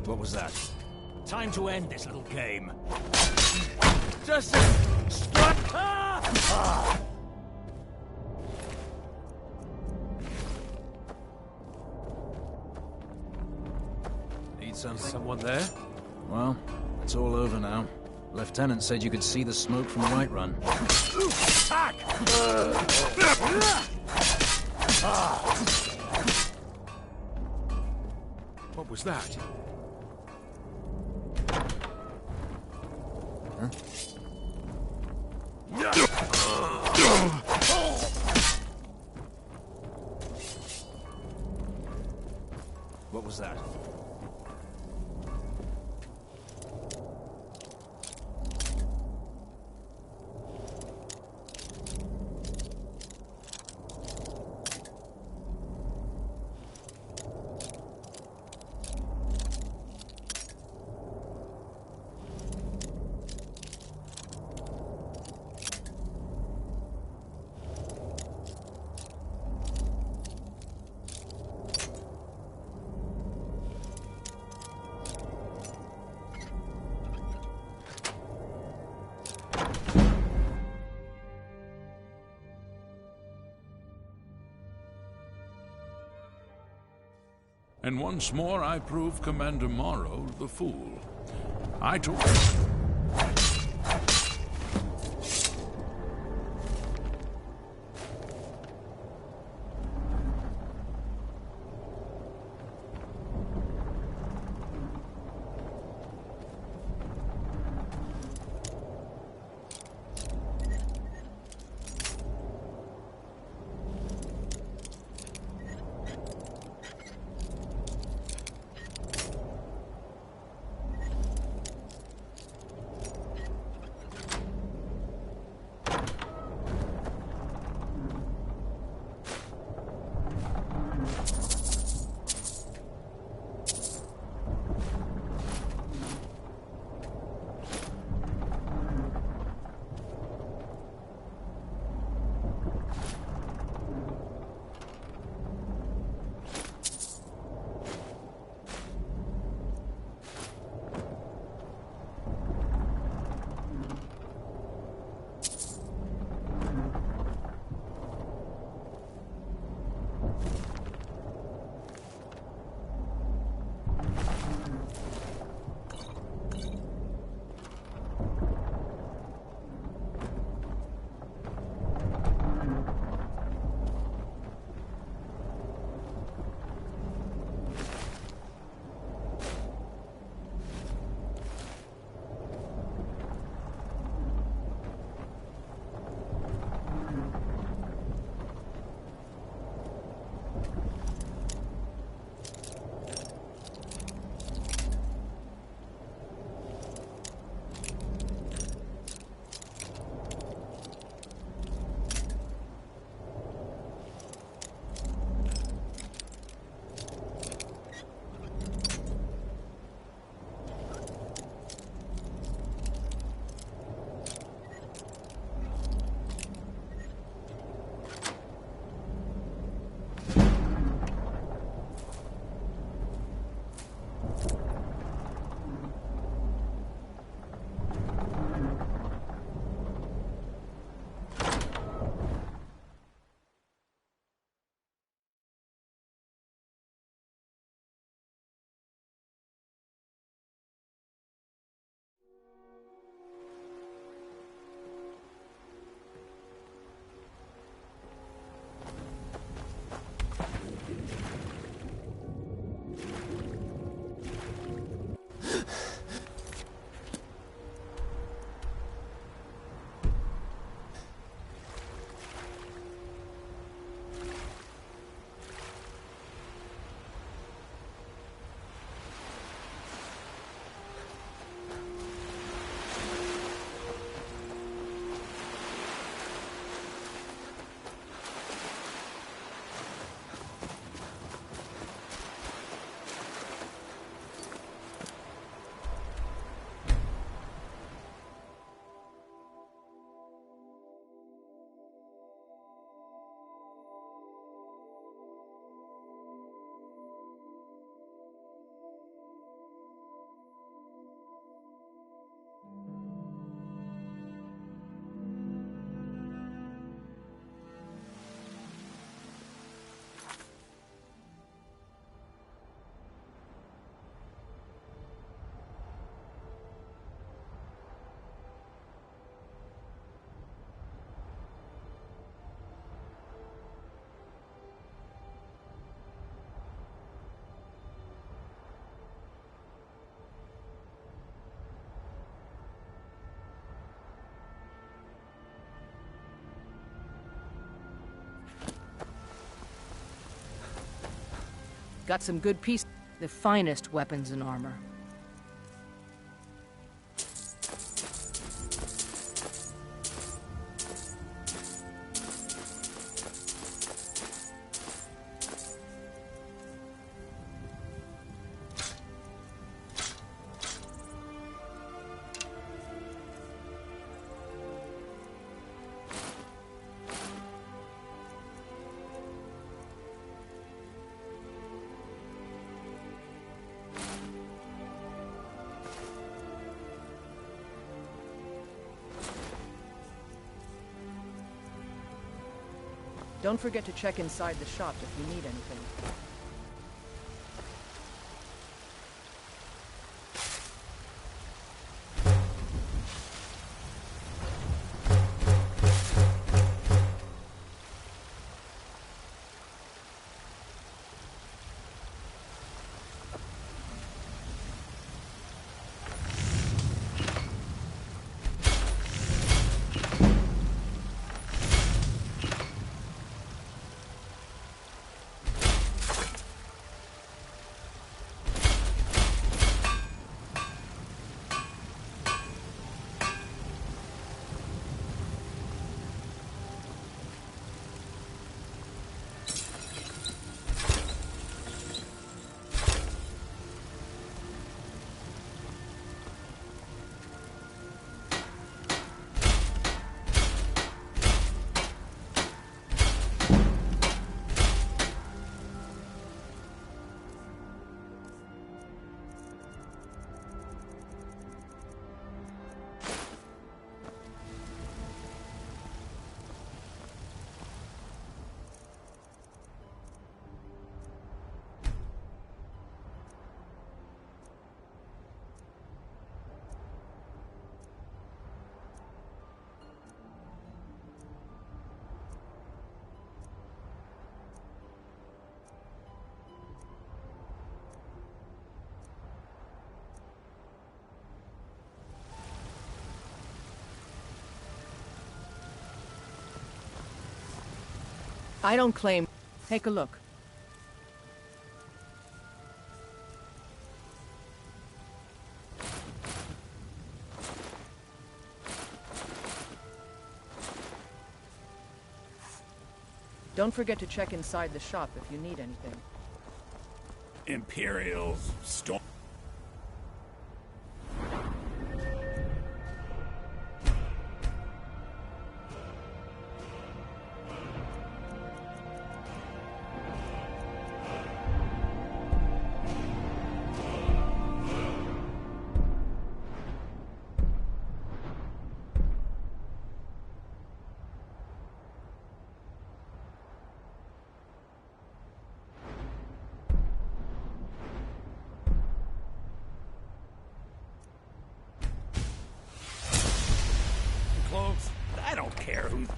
What was that? Time to end this little game. Just strike! Ah! Need someone there? Well, it's all over now. Lieutenant said you could see the smoke from Whiterun. Attack! What was that? Huh? What was that? And once more I prove Commander Morrow the fool. I told... Got some good pieces. The finest weapons and armor. Don't forget to check inside the shop if you need anything. I don't claim. Take a look. Don't forget to check inside the shop if you need anything. Imperial's storm. Clothes. I don't care who's...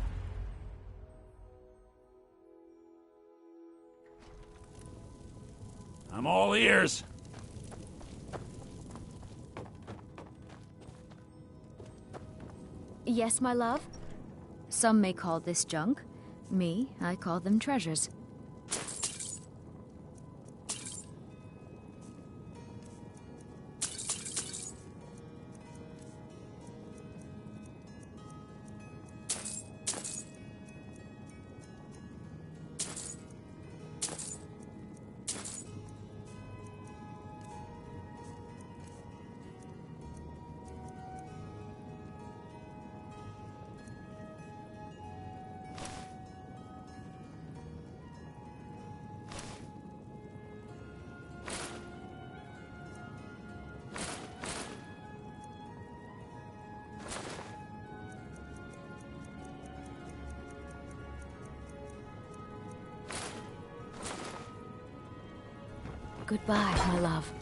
I'm all ears. Yes, my love? Some may call this junk. Me, I call them treasures. Goodbye, my love.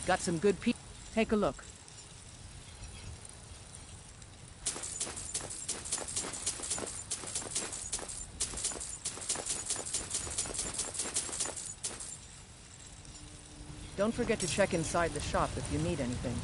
Got some good pe- Take a look. Don't forget to check inside the shop if you need anything.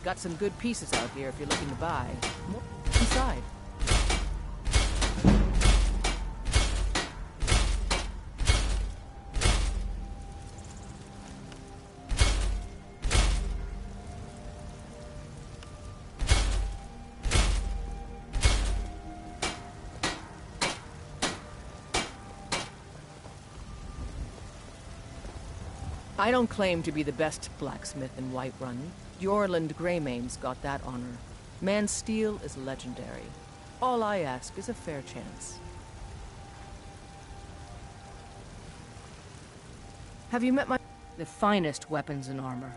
Got some good pieces out here if you're looking to buy. Inside. I don't claim to be the best blacksmith in Whiterun. Yorland Greymane's got that honor. Man's steel is legendary. All I ask is a fair chance. Have you met the finest weapons and armor?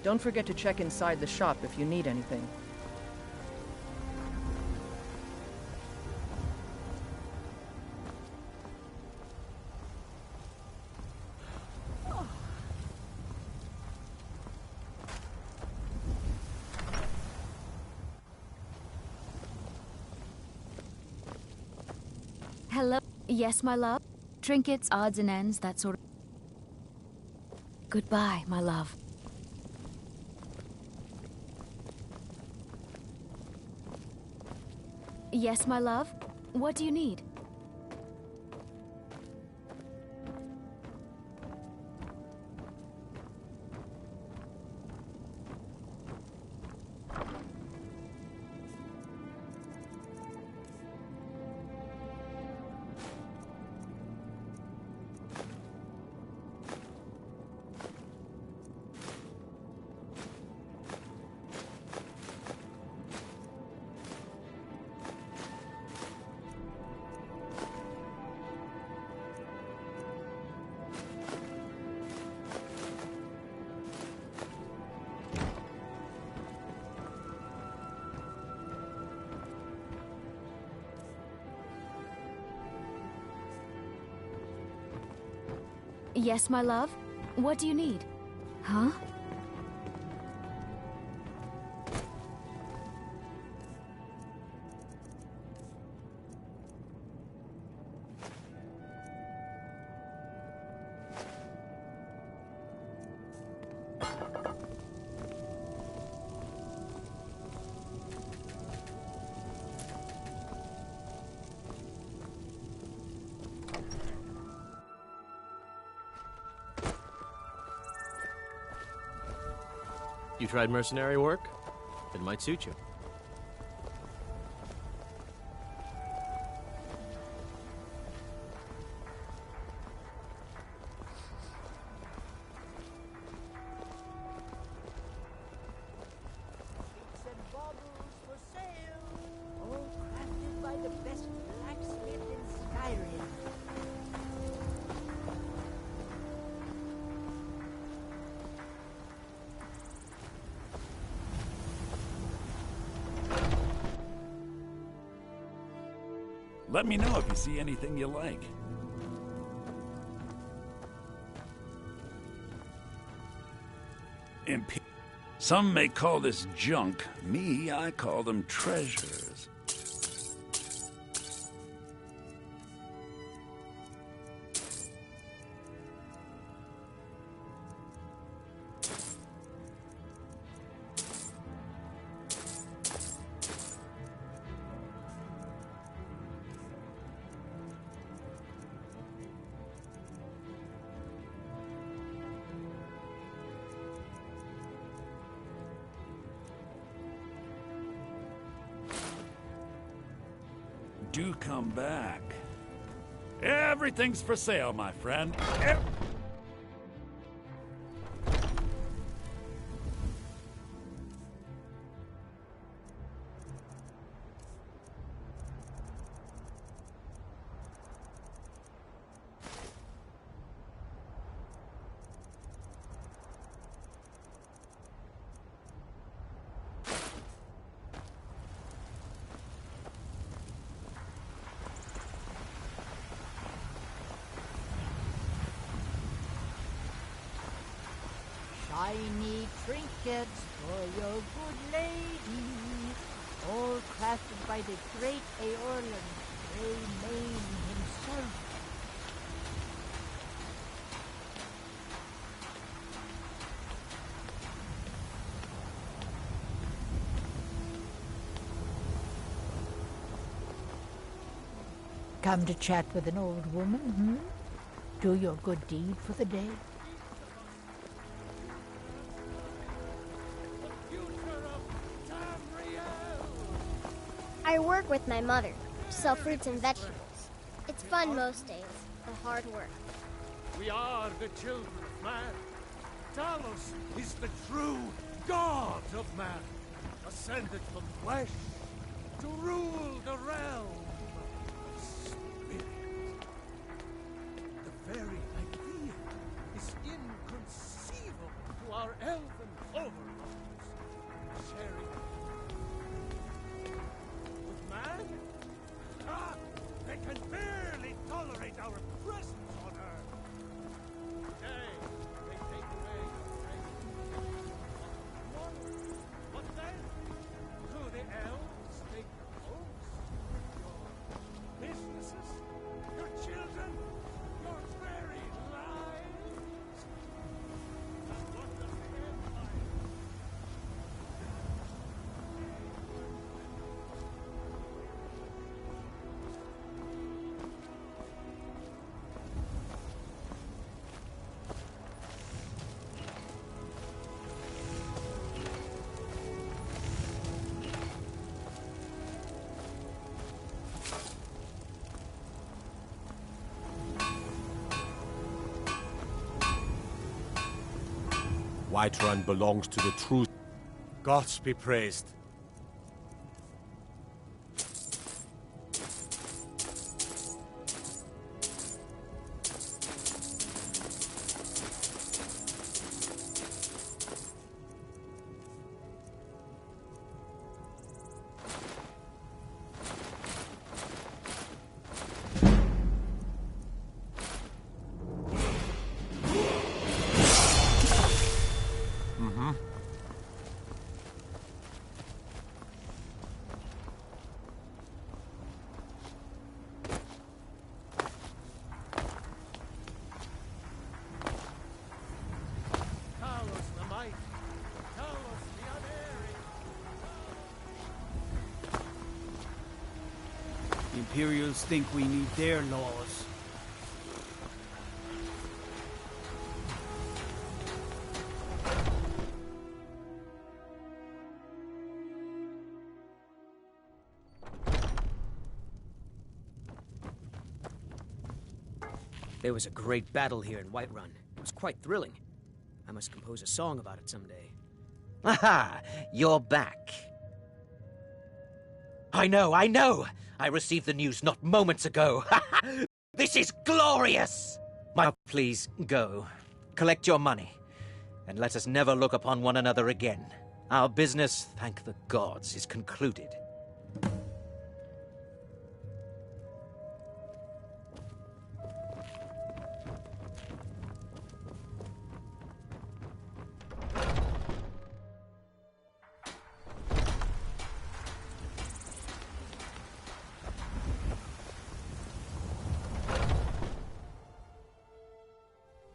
Don't forget to check inside the shop if you need anything. Hello? Yes, my love? Trinkets, odds and ends, that sort of... Goodbye, my love. Yes, my love? What do you need? Yes, my love? What do you need? Huh? You tried mercenary work? It might suit you. Let me know if you see anything you like. Some may call this junk. Me, I call them treasures. Do come back. Everything's for sale, my friend. Shiny trinkets for your good lady, all crafted by the great Aorlan Greymane himself. Come to chat with an old woman, hmm? Do your good deed for the day. I work with my mother, sell fruits and vegetables. It's fun most days, the hard work. We are the children of man. Talos is the true god of man, ascended from flesh to rule the realm of spirit. The very idea is inconceivable to our elven overlords. Sharing with man? Ah, they can barely tolerate our presence on Earth. Today, they take away our faith. What then? Do the elves take your homes, your businesses, your children, your very lives? And what does the Empire? Whiterun belongs to the truth. Gods be praised. Imperials think we need their laws. There was a great battle here in Whiterun. It was quite thrilling. I must compose a song about it someday. Aha! You're back. I know! I received the news not moments ago. This is glorious! Now, please, go. Collect your money. And let us never look upon one another again. Our business, thank the gods, is concluded.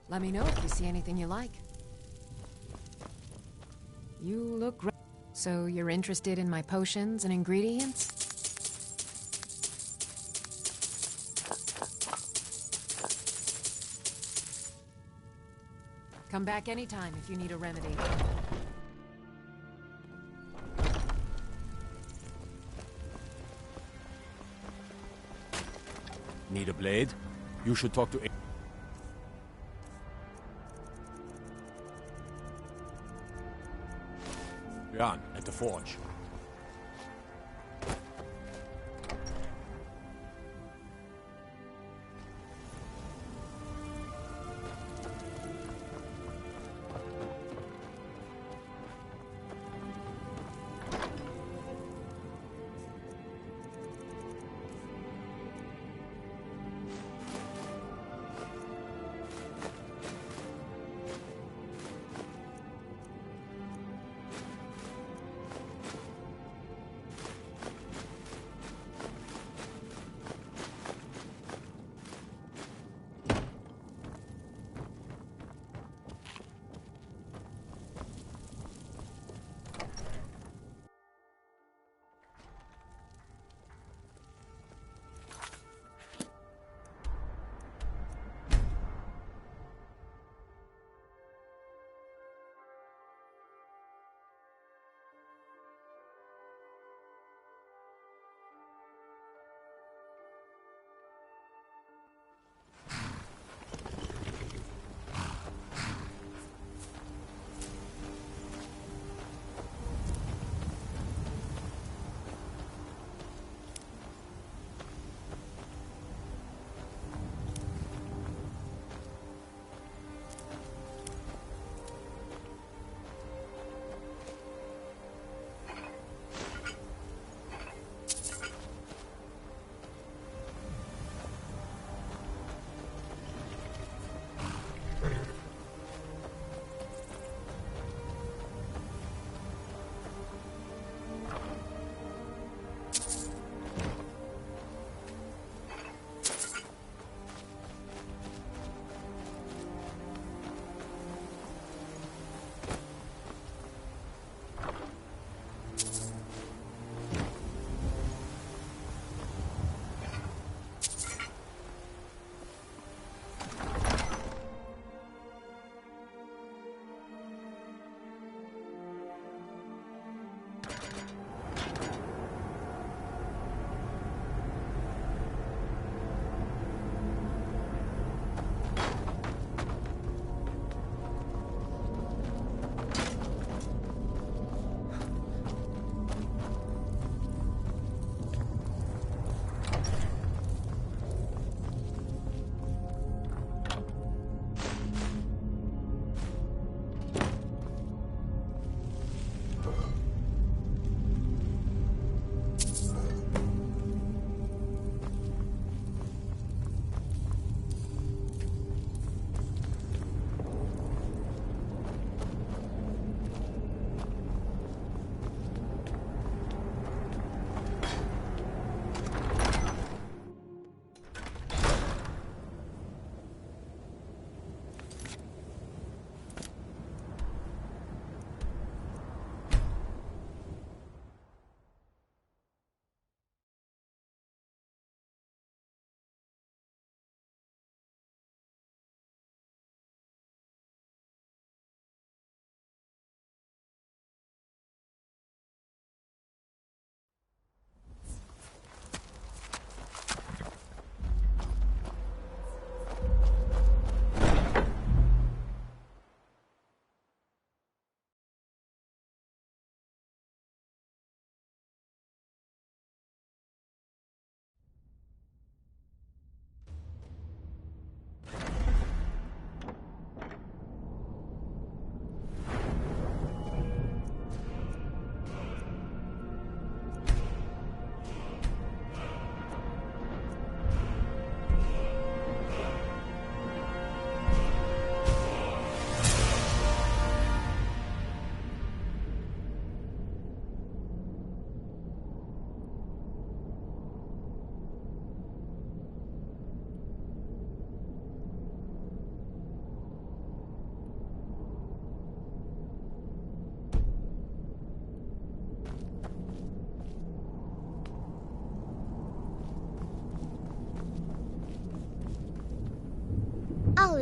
Let me know if you see anything you like. You look great. So you're interested in my potions and ingredients? Come back anytime if you need a remedy. Need a blade? You should talk to... Jan, at the forge.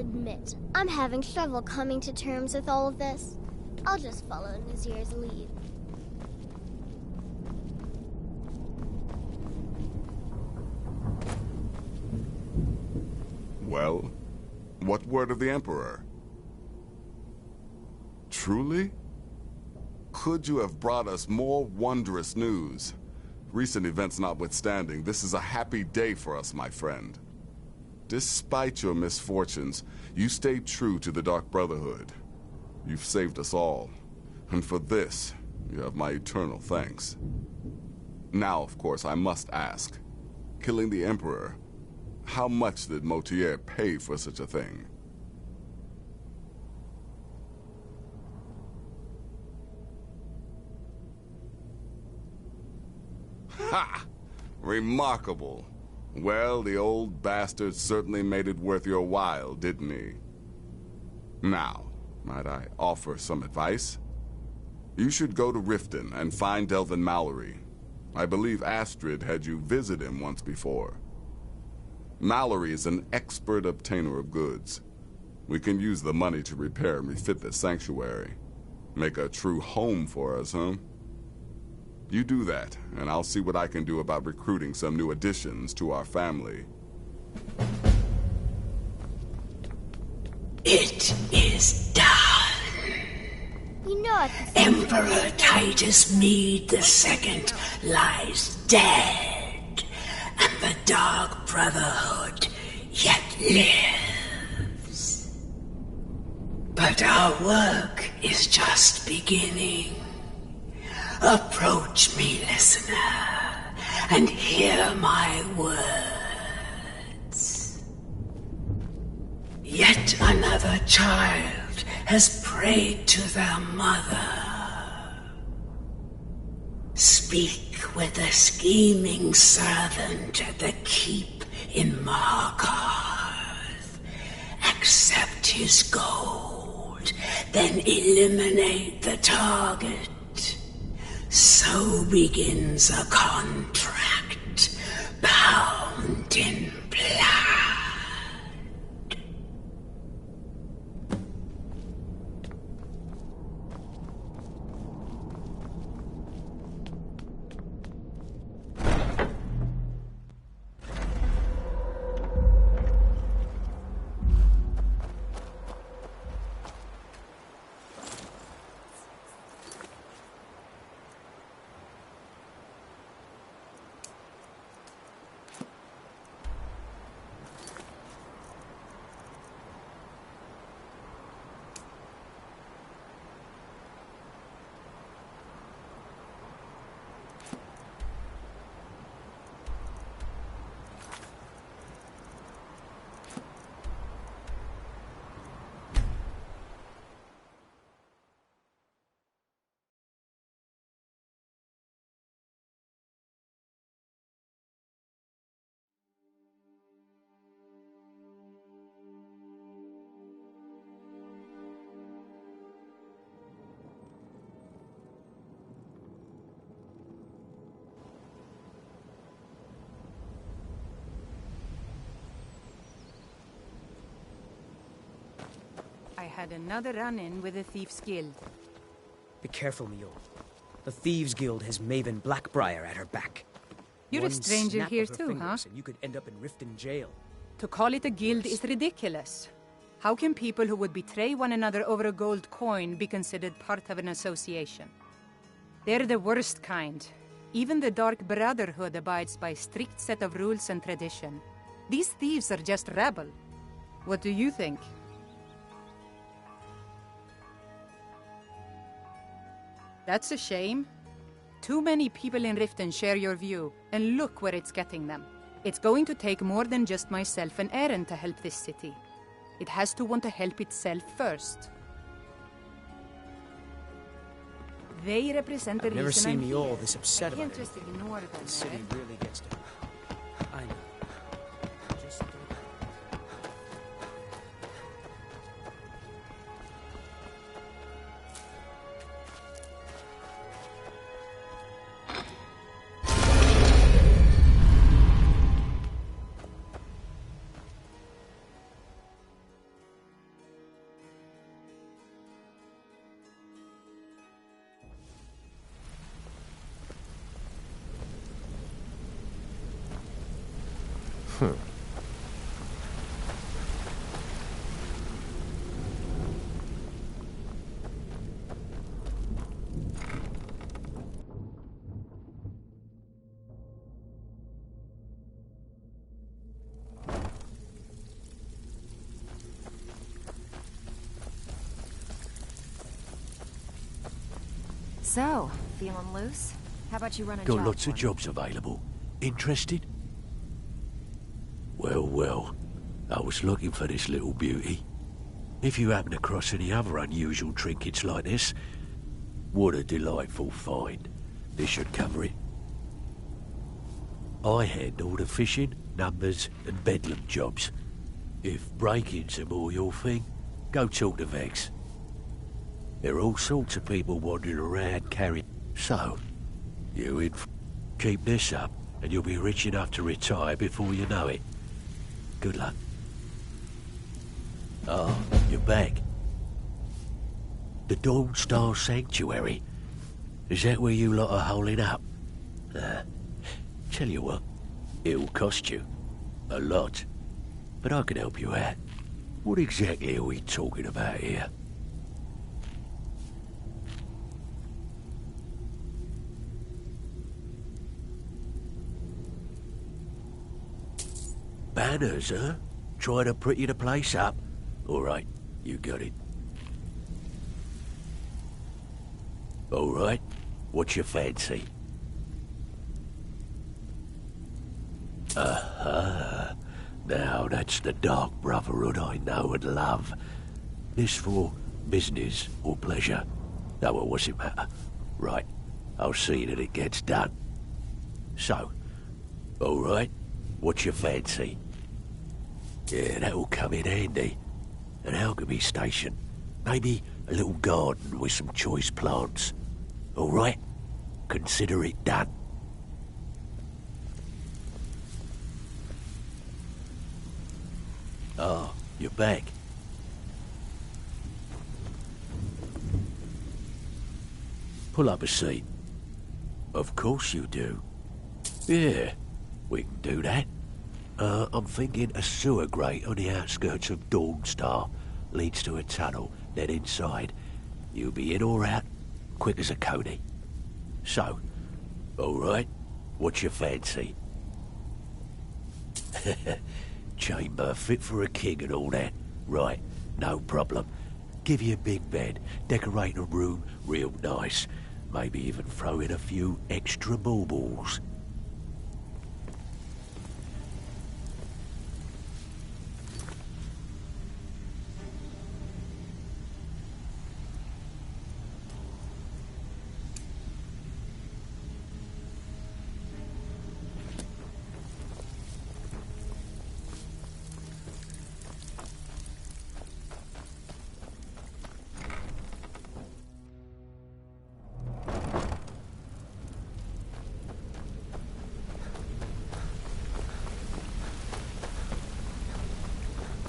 admit, I'm having trouble coming to terms with all of this. I'll just follow Nazir's lead. Well, what word of the Emperor? Truly? Could you have brought us more wondrous news? Recent events notwithstanding, this is a happy day for us, my friend. Despite your misfortunes, you stayed true to the Dark Brotherhood. You've saved us all, and for this, you have my eternal thanks. Now, of course, I must ask, killing the Emperor, how much did Motier pay for such a thing? Ha! Remarkable. Well, the old bastard certainly made it worth your while, didn't he? Now, might I offer some advice? You should go to Riften and find Delvin Mallory. I believe Astrid had you visit him once before. Mallory is an expert obtainer of goods. We can use the money to repair and refit the sanctuary. Make a true home for us, huh? You do that, and I'll see what I can do about recruiting some new additions to our family. It is done. You know it. Emperor Titus Mede II lies dead, and the Dark Brotherhood yet lives. But our work is just beginning. Approach me, listener, and hear my words. Yet another child has prayed to their mother. Speak with the scheming servant at the keep in Markarth. Accept his gold, then eliminate the target. So begins a contract bound in blood. I had another run-in with the Thieves' Guild. Be careful, Mule. The Thieves' Guild has Maven Blackbriar at her back. You're One a stranger snap here of her too, fingers huh? And you could end up in Riften jail. To call it a guild is ridiculous. How can people who would betray one another over a gold coin be considered part of an association? They're the worst kind. Even the Dark Brotherhood abides by a strict set of rules and tradition. These thieves are just rabble. What do you think? That's a shame. Too many people in Riften share your view, and look where it's getting them. It's going to take more than just myself and Eren to help this city. It has to want to help itself first. They represent the I've never reason seen I'm me all here. this upset I about can't just anything. ignore them. The city eh? really gets to me. I know. Just So, feeling loose? How about you run a Got job lots for of me? jobs available. Interested? Well, well. I was looking for this little beauty. If you happen across any other unusual trinkets like this, what a delightful find. This should cover it. I handle the fishing, numbers, and bedlam jobs. If break-ins are more your thing, go talk to Vex. There are all sorts of people wandering around carrying... So, you in... Keep this up, and you'll be rich enough to retire before you know it. Good luck. Ah, you're back. The Dawn Star Sanctuary. Is that where you lot are holding up? Tell you what, it'll cost you. A lot. But I can help you out. What exactly are we talking about here? Banners, huh? Trying to pretty the place up? All right, you got it. All right, what's your fancy? Aha. Now that's the Dark Brotherhood I know and love. This for business or pleasure? No, well, what's it matter? Right, I'll see that it gets done. So, all right, what's your fancy? Yeah, that'll come in handy. An alchemy station. Maybe a little garden with some choice plants. All right? Consider it done. Ah, you're back. Pull up a seat. Of course you do. Yeah, we can do that. I'm thinking a sewer grate on the outskirts of Dawnstar leads to a tunnel, then inside. You'll be in or out, quick as a coney. So, all right, what's your fancy? Chamber fit for a king and all that. Right, no problem. Give you a big bed, decorate a room real nice. Maybe even throw in a few extra baubles.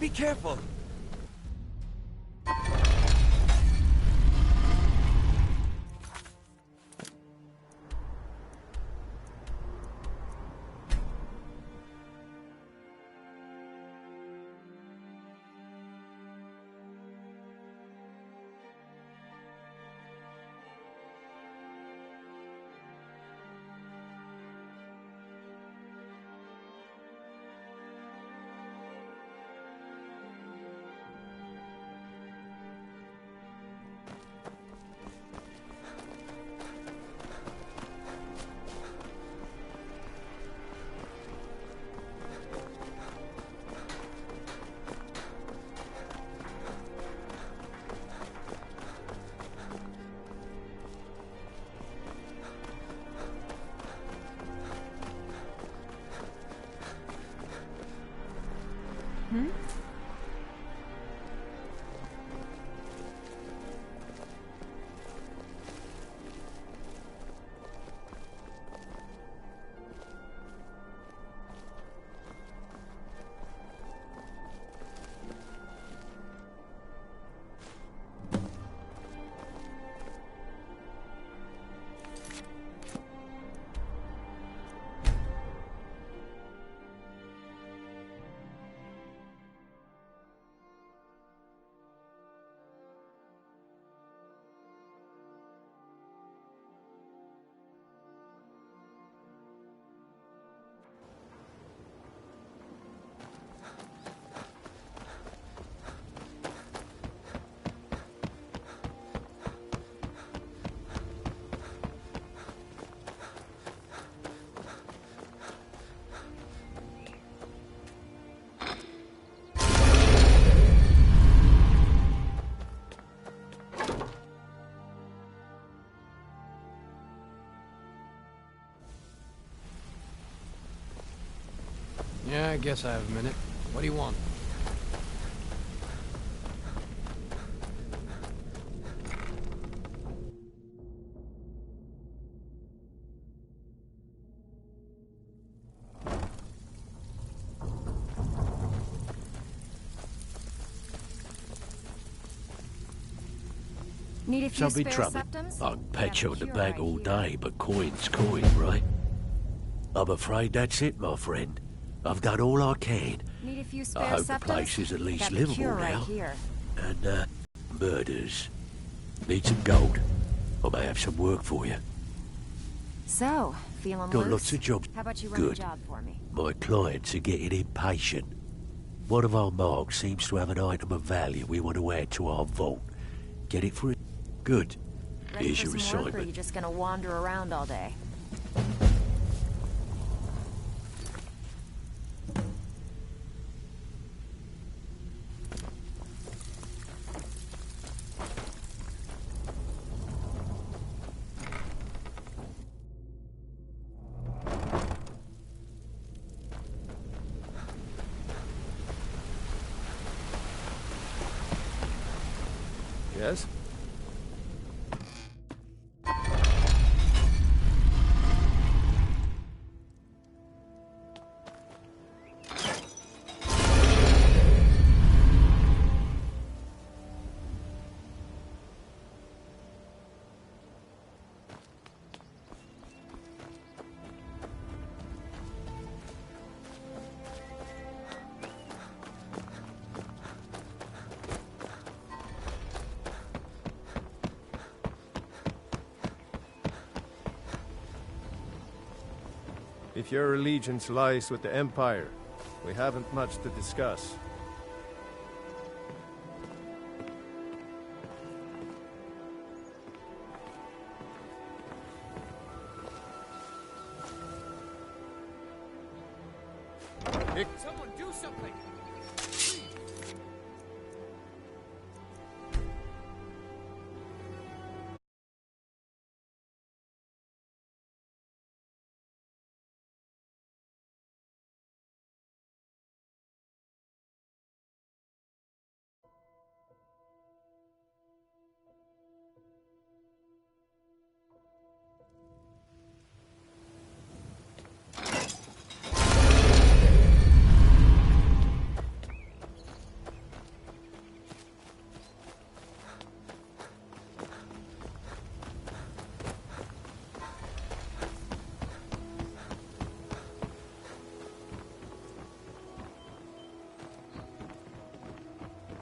Be careful! I guess I have a minute. What do you want? Need a few Something spare trouble. septums? I can pat you on the Cure back right all here. day, but coin's coin, right? I'm afraid that's it, my friend. I've done all I can. Need a few spare I hope septums? the place is at least Got the livable cure right now. here. And, murders. Need some gold. I may have some work for you. So, feeling Got loose? lots of jobs. How about you run Good. the job for me? My clients are getting impatient. One of our marks seems to have an item of value we want to add to our vault. Get it for it? Good. Ready Here's for your some work, or are assignment. you just gonna wander around all day? Yes? If your allegiance lies with the Empire, we haven't much to discuss. Someone do something!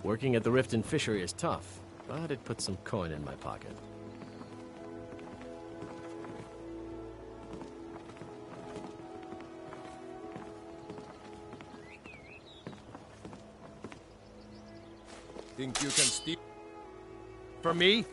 Working at the Riften Fishery is tough, but it puts some coin in my pocket. Think you can steal for me?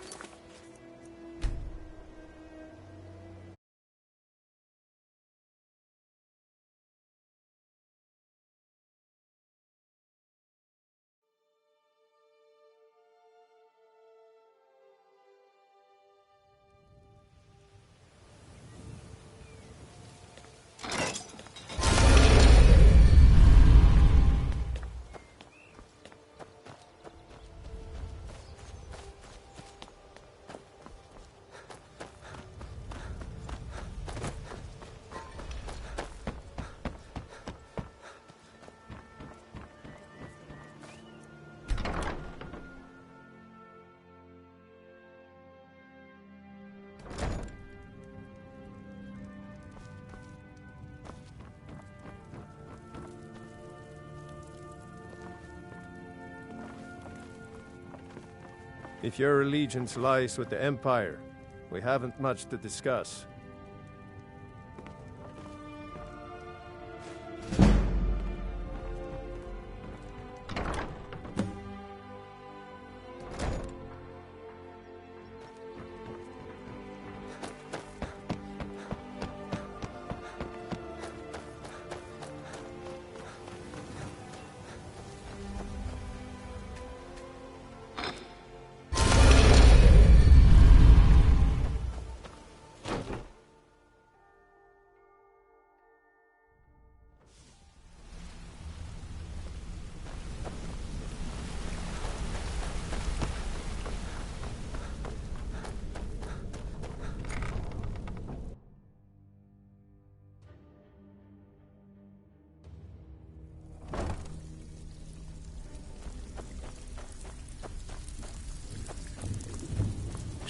If your allegiance lies with the Empire, we haven't much to discuss.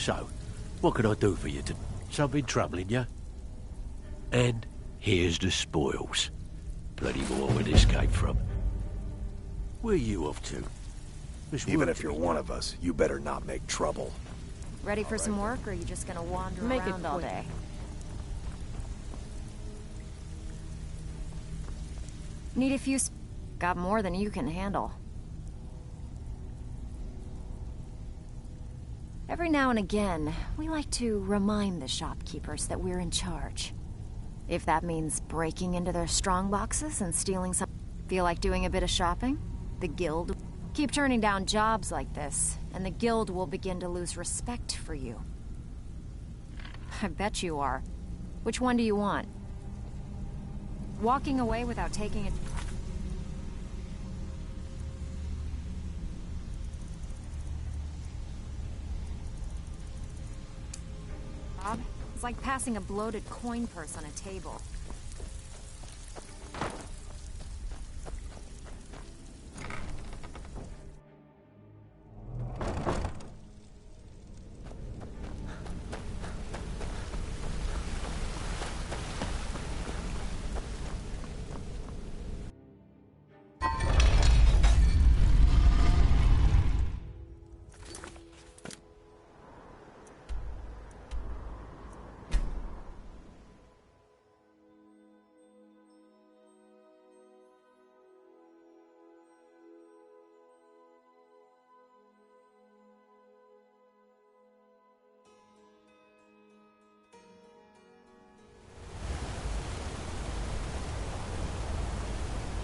So, what can I do for you? Something troubling you? And here's the spoils. Plenty more where this came from. Where you off to? Even if you're one of us, you better not make trouble. Ready for some work, or are you just gonna wander around all day? Need a few... Got more than you can handle. Every now and again, we like to remind the shopkeepers that we're in charge. If that means breaking into their strong boxes and stealing some... Feel like doing a bit of shopping? The guild... Keep turning down jobs like this, and the guild will begin to lose respect for you. I bet you are. Which one do you want? Walking away without taking it... Bob, it's like passing a bloated coin purse on a table.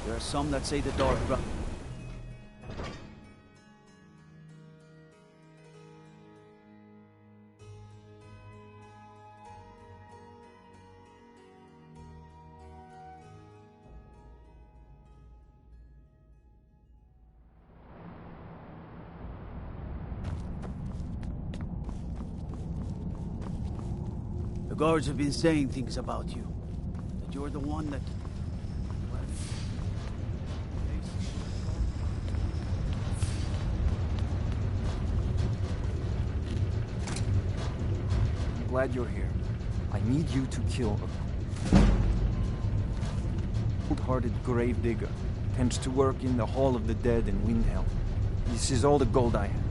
There are some that say the Dark Brother. The guards have been saying things about you. That you're the one that... I'm glad you're here. I need you to kill a cold-hearted gravedigger. Tends to work in the Hall of the Dead in Windhelm. This is all the gold I have.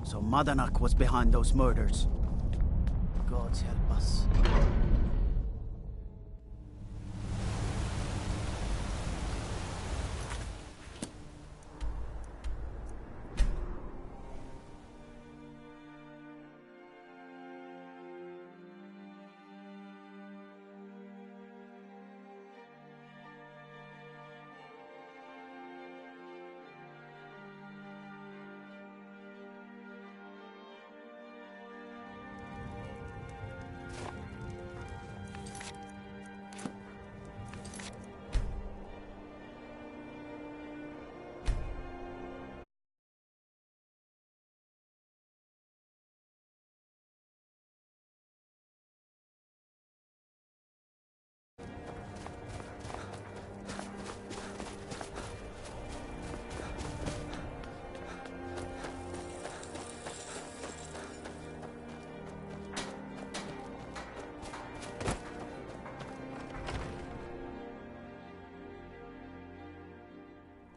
So Madanak was behind those murders. Gods help us.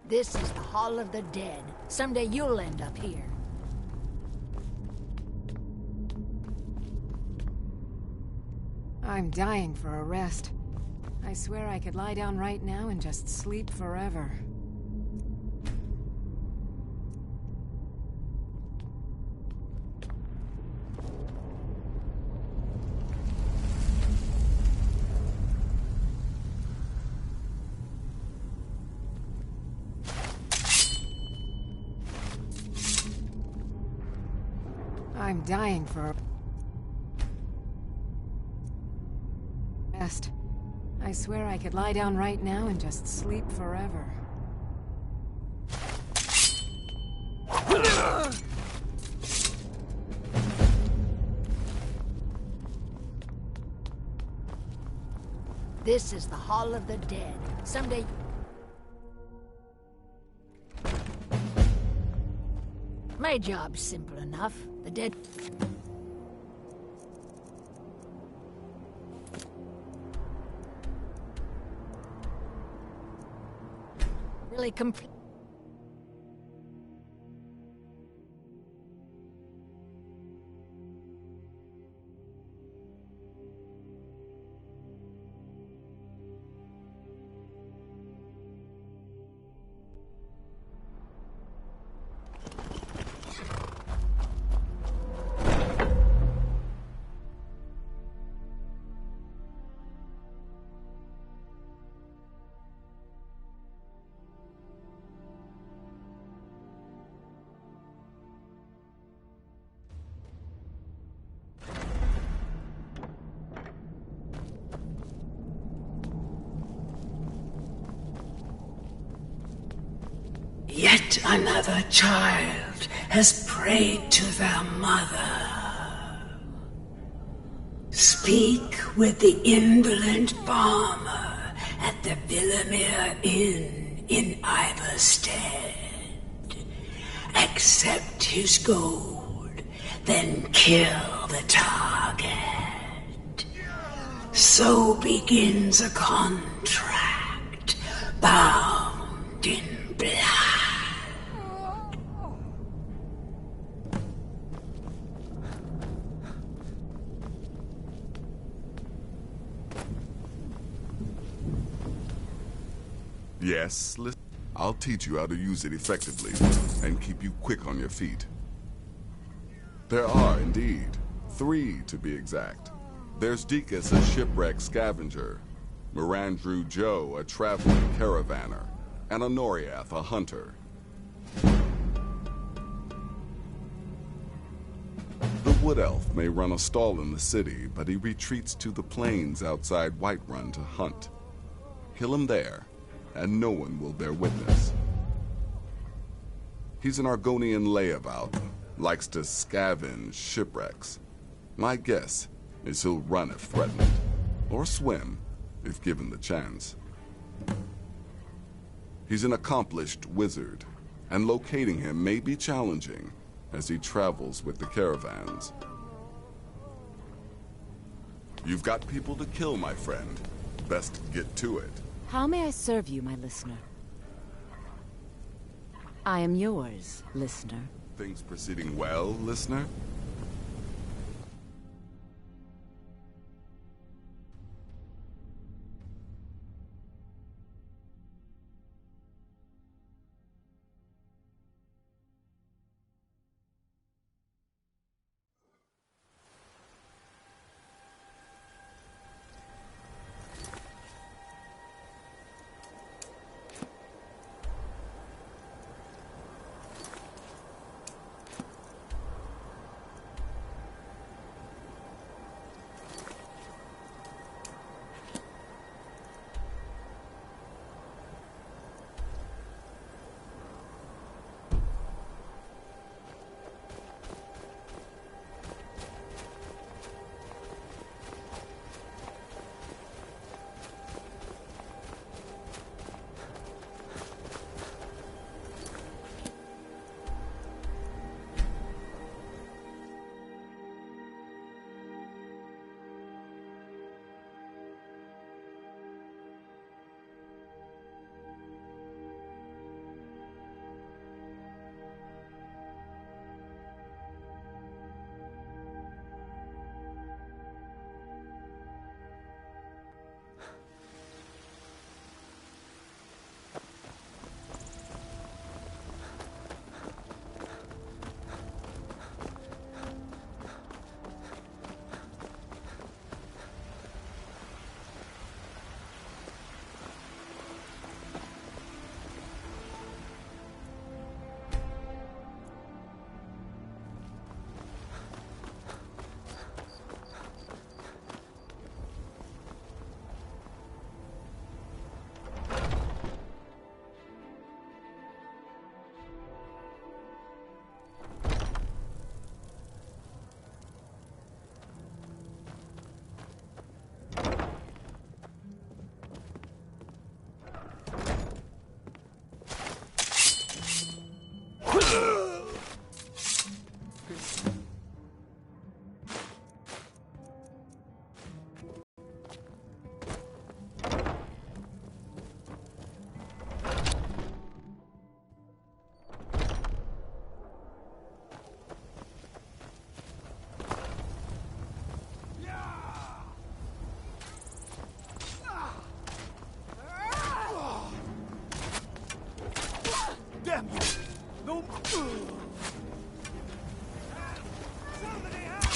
This is the Hall of the Dead. Someday you'll end up here. I'm dying for a rest. I swear I could lie down right now and just sleep forever. I'm dying for rest. I swear I could lie down right now and just sleep forever. This is the Hall of the Dead. Someday... My job's simple enough. The dead... really complete. Yet another child has prayed to their mother. Speak with the indolent farmer at the Villamere Inn in Iverstead. Accept his gold, then kill the target. So begins a contract bound in blood. Yes, listen. I'll teach you how to use it effectively and keep you quick on your feet. There are, indeed, 3 to be exact. There's Deacus, a shipwreck scavenger, Mirandrew Joe, a traveling caravaner, and Honoriath, a hunter. The Wood Elf may run a stall in the city, but he retreats to the plains outside Whiterun to hunt. Kill him there, and no one will bear witness. He's an Argonian layabout, likes to scavenge shipwrecks. My guess is he'll run if threatened, or swim if given the chance. He's an accomplished wizard, and locating him may be challenging as he travels with the caravans. You've got people to kill, my friend. Best get to it. How may I serve you, my listener? I am yours, listener. Things proceeding well, listener?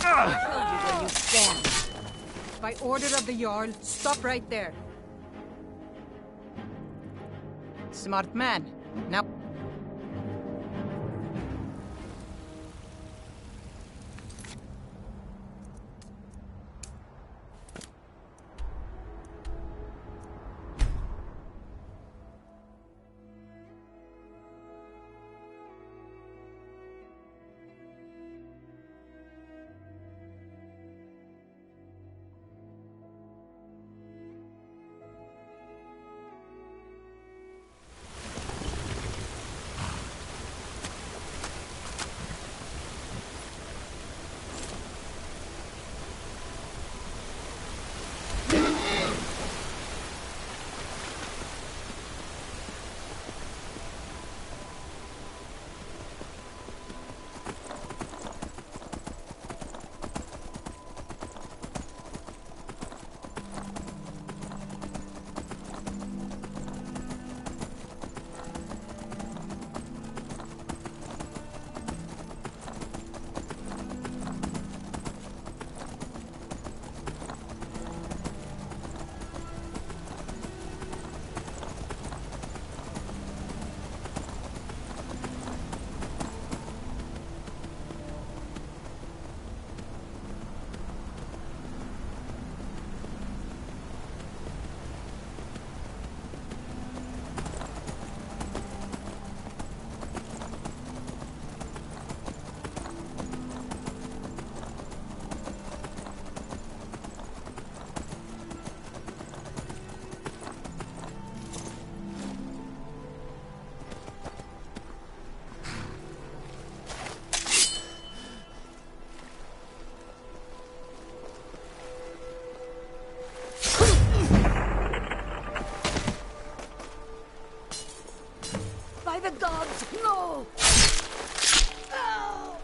Where you stand. By order of the Jarl, stop right there. Smart man. Now... By the gods, no! Oh!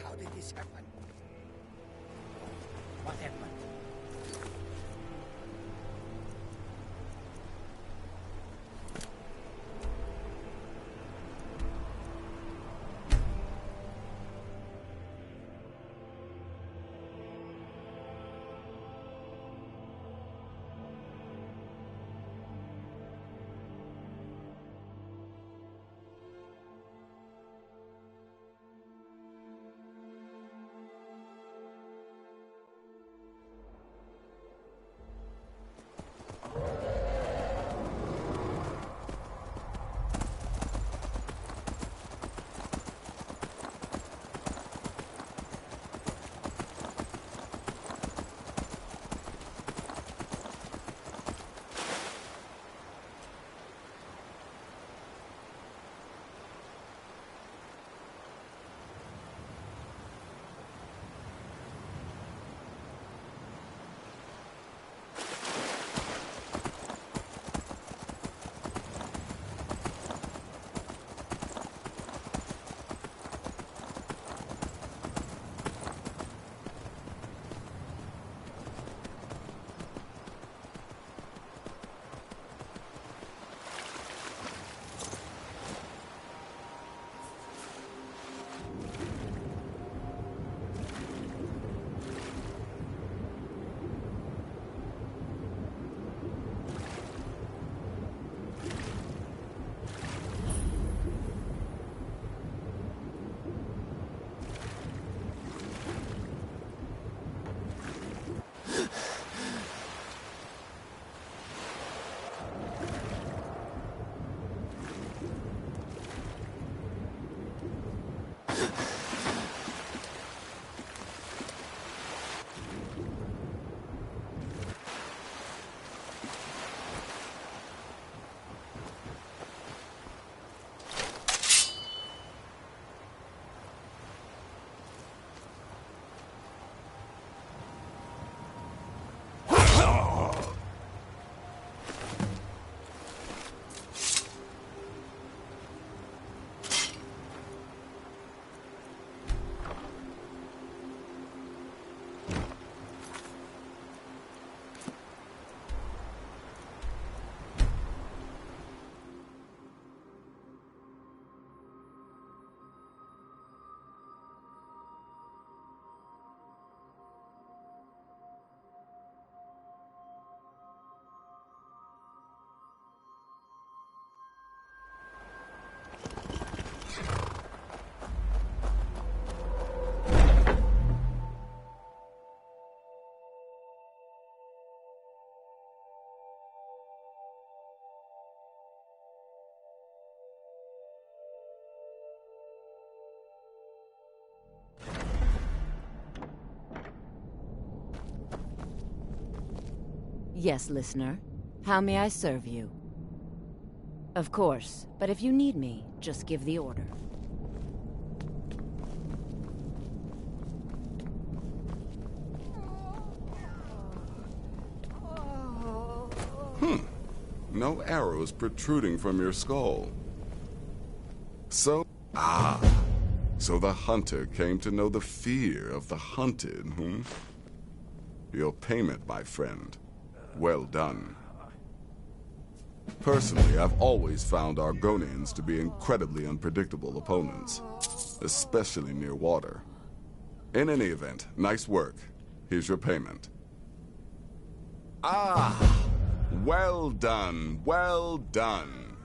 How did this happen? What happened? Yes, listener. How may I serve you? Of course, but if you need me, just give the order. No arrows protruding from your skull. So the hunter came to know the fear of the hunted, hmm? Your payment, my friend. Well done. Personally, I've always found Argonians to be incredibly unpredictable opponents, especially near water. In any event, nice work. Here's your payment. Well done, well done.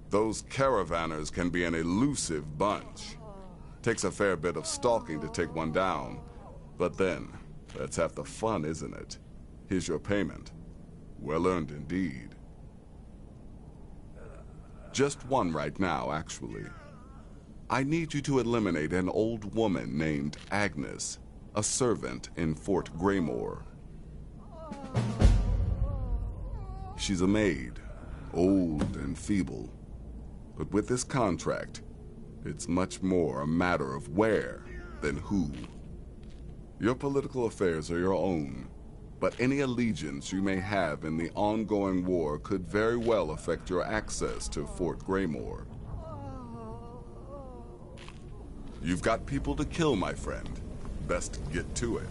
Those caravanners can be an elusive bunch. Takes a fair bit of stalking to take one down. But then, that's half the fun, isn't it? Here's your payment. Well earned indeed. Just one right now, actually. I need you to eliminate an old woman named Agnes, a servant in Fort Greymore. She's a maid, old and feeble. But with this contract, it's much more a matter of where than who. Your political affairs are your own, but any allegiance you may have in the ongoing war could very well affect your access to Fort Greymore. You've got people to kill, my friend. Best get to it.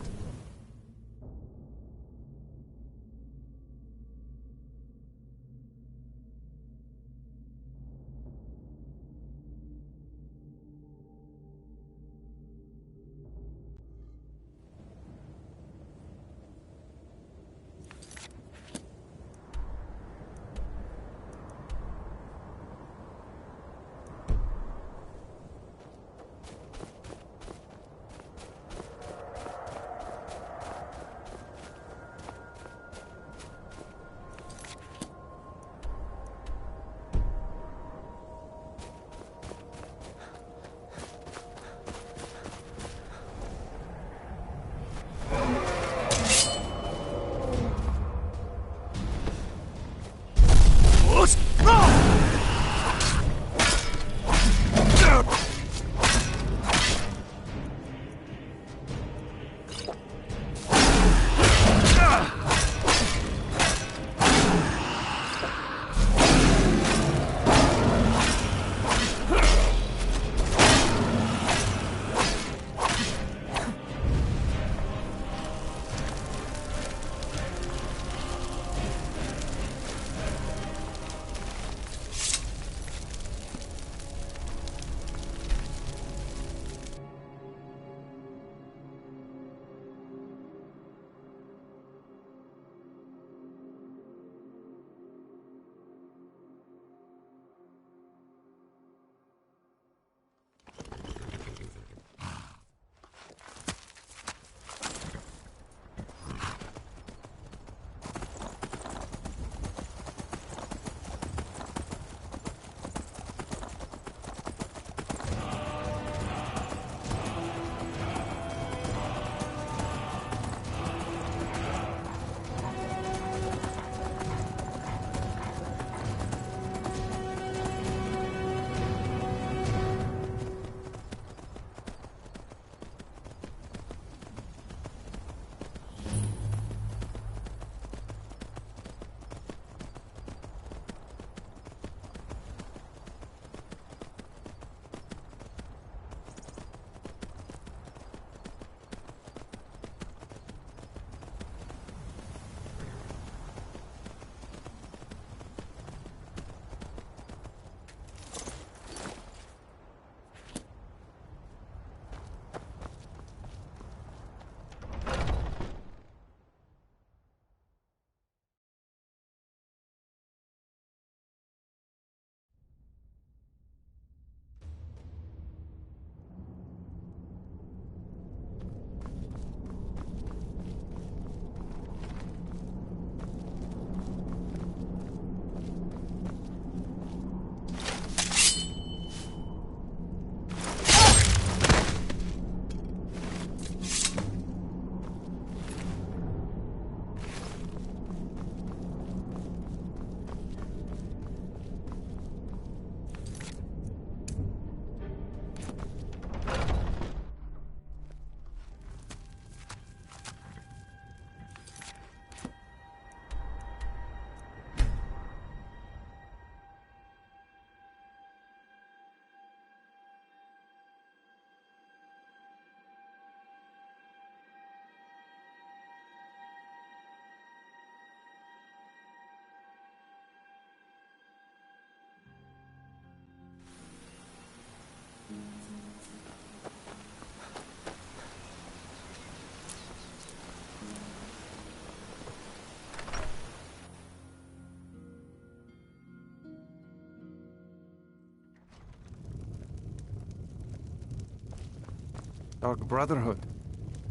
Dark Brotherhood.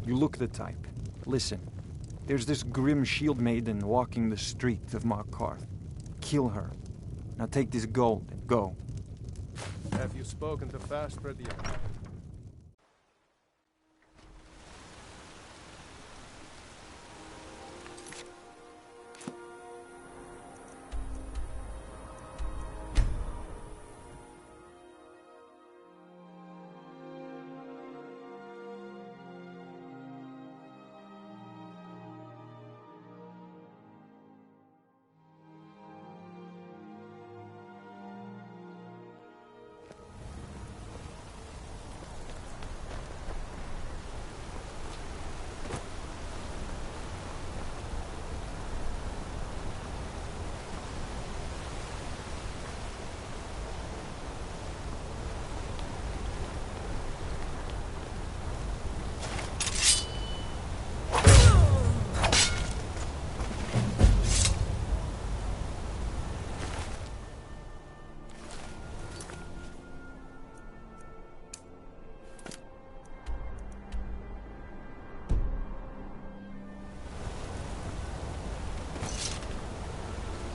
You look the type. Listen, there's this grim shield maiden walking the street of Markarth. Kill her. Now take this gold and go. Have you spoken to Faspred yet?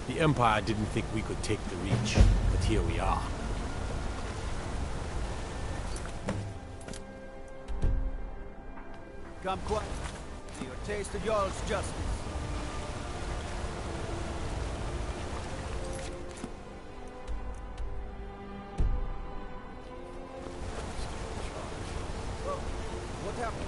The Empire didn't think we could take the Reach, but here we are. Come quiet. See your taste of Jarl's justice. Oh, what happened?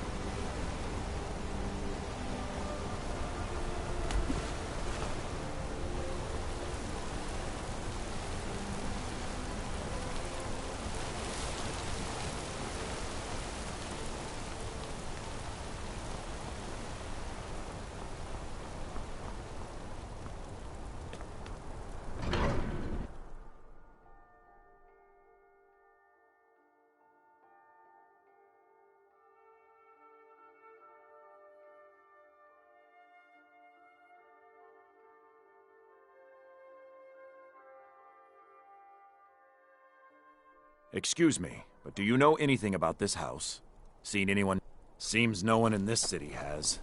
Excuse me, but do you know anything about this house? Seen anyone? Seems no one in this city has.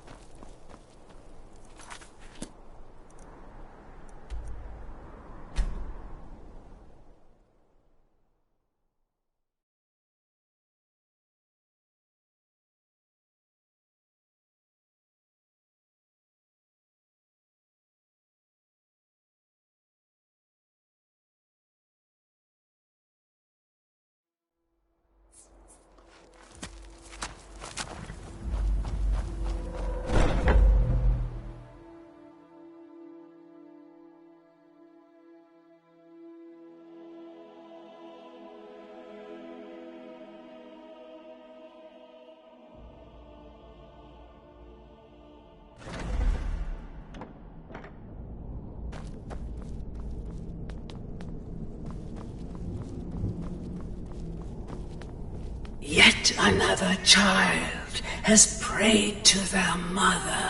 Yet another child has prayed to their mother.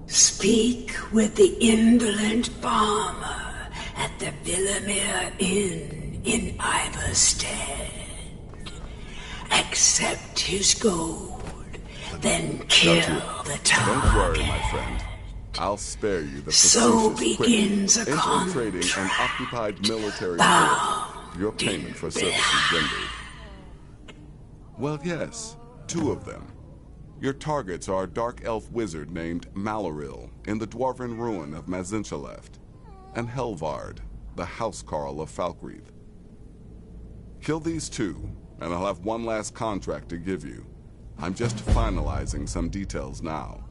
Speak with the indolent farmer at the Villamere Inn in Iverstead. Accept his gold, then kill the target. Don't worry, my friend. I'll spare you the So facetious begins a quip. Infiltrating an occupied military fort. Your payment for services rendered. Well, yes, 2 of them. Your targets are a dark elf wizard named Maloril in the dwarven ruin of Mazinchaleft, and Helvard, the housecarl of Falkreath. Kill these 2, and I'll have one last contract to give you. I'm just finalizing some details now.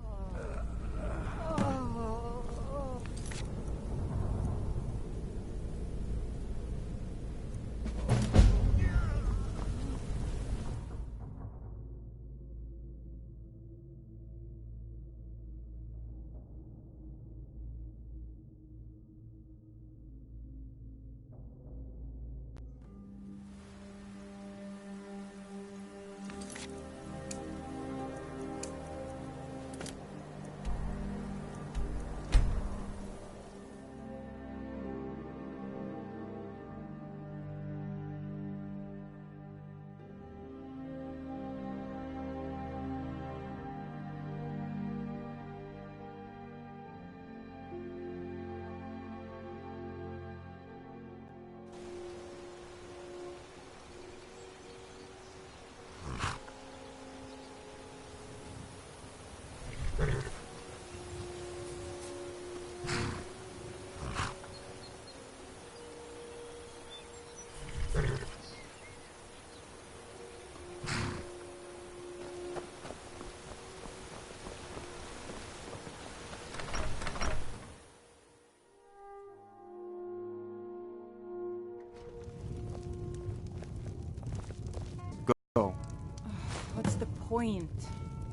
What's the point?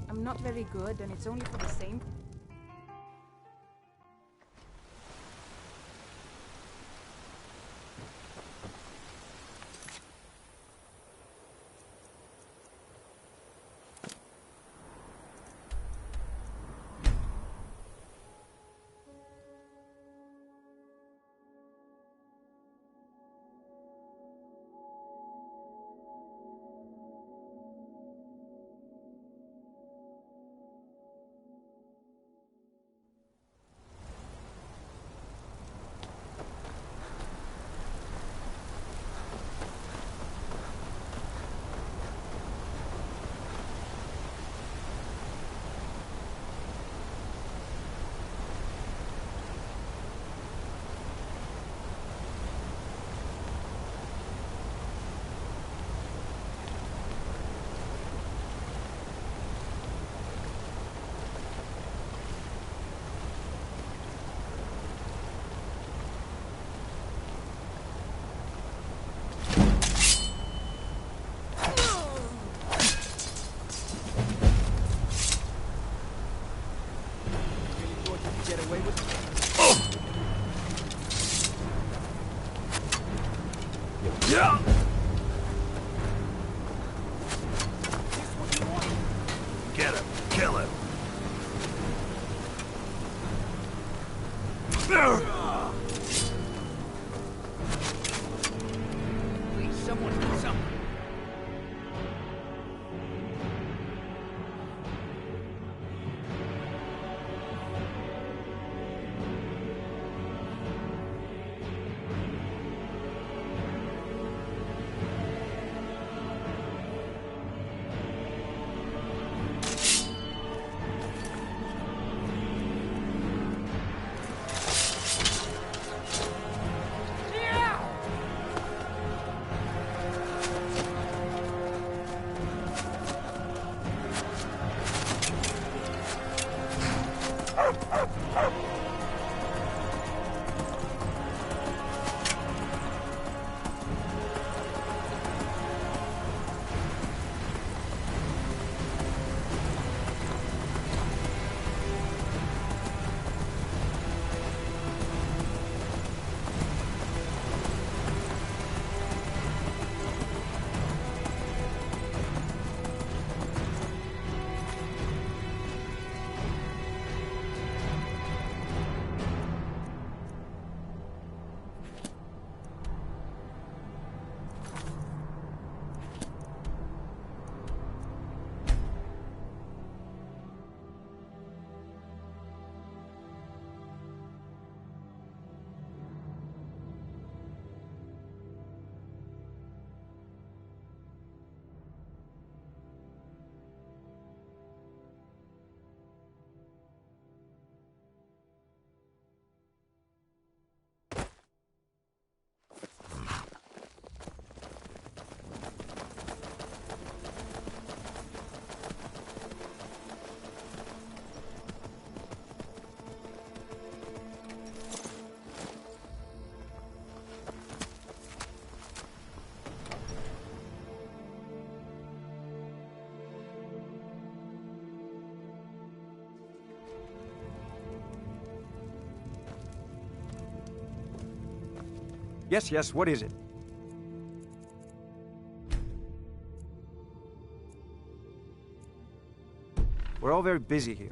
I'm not very good, and it's only for the same... Get him. Kill him. Please, someone do something. Yes, what is it? We're all very busy here.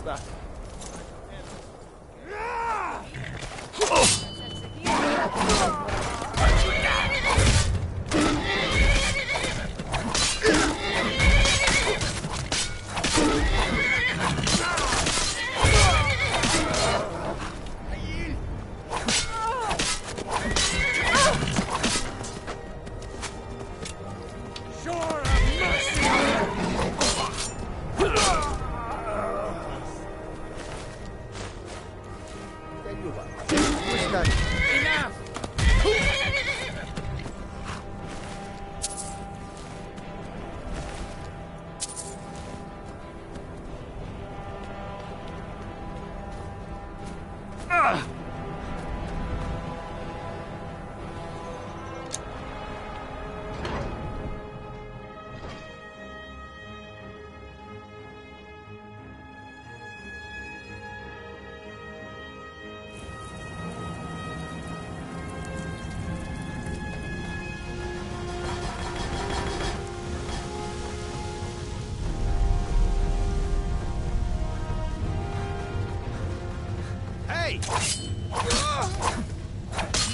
What's that?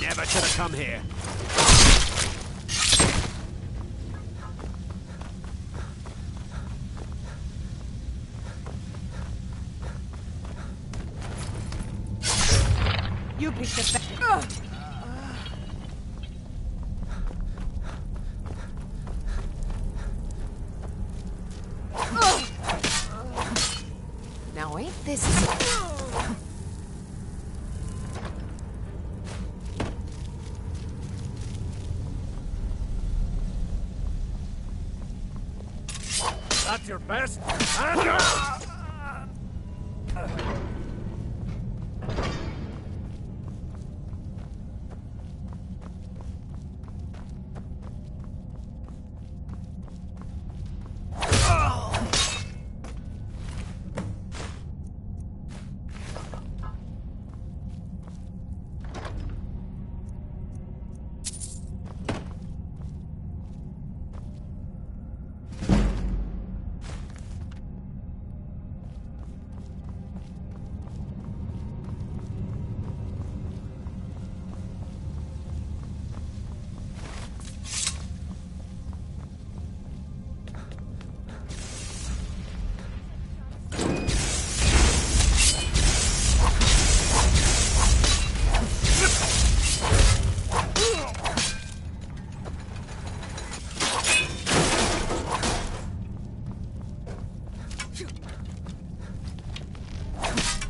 Never should have come here. You picked the Now ain't this... That's your best?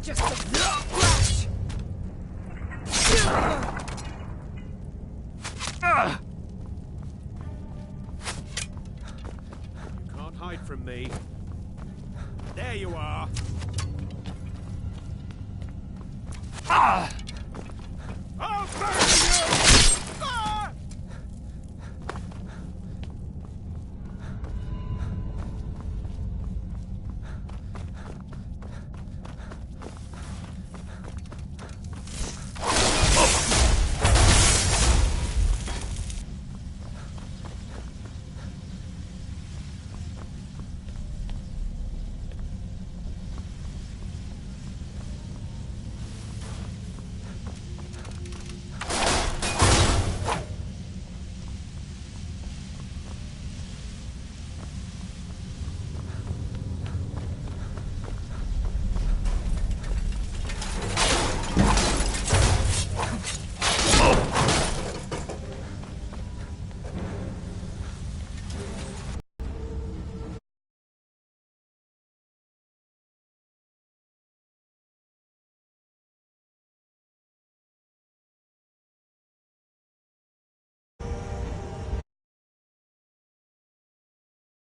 just a flash. Can't hide from me. There you are. Ah!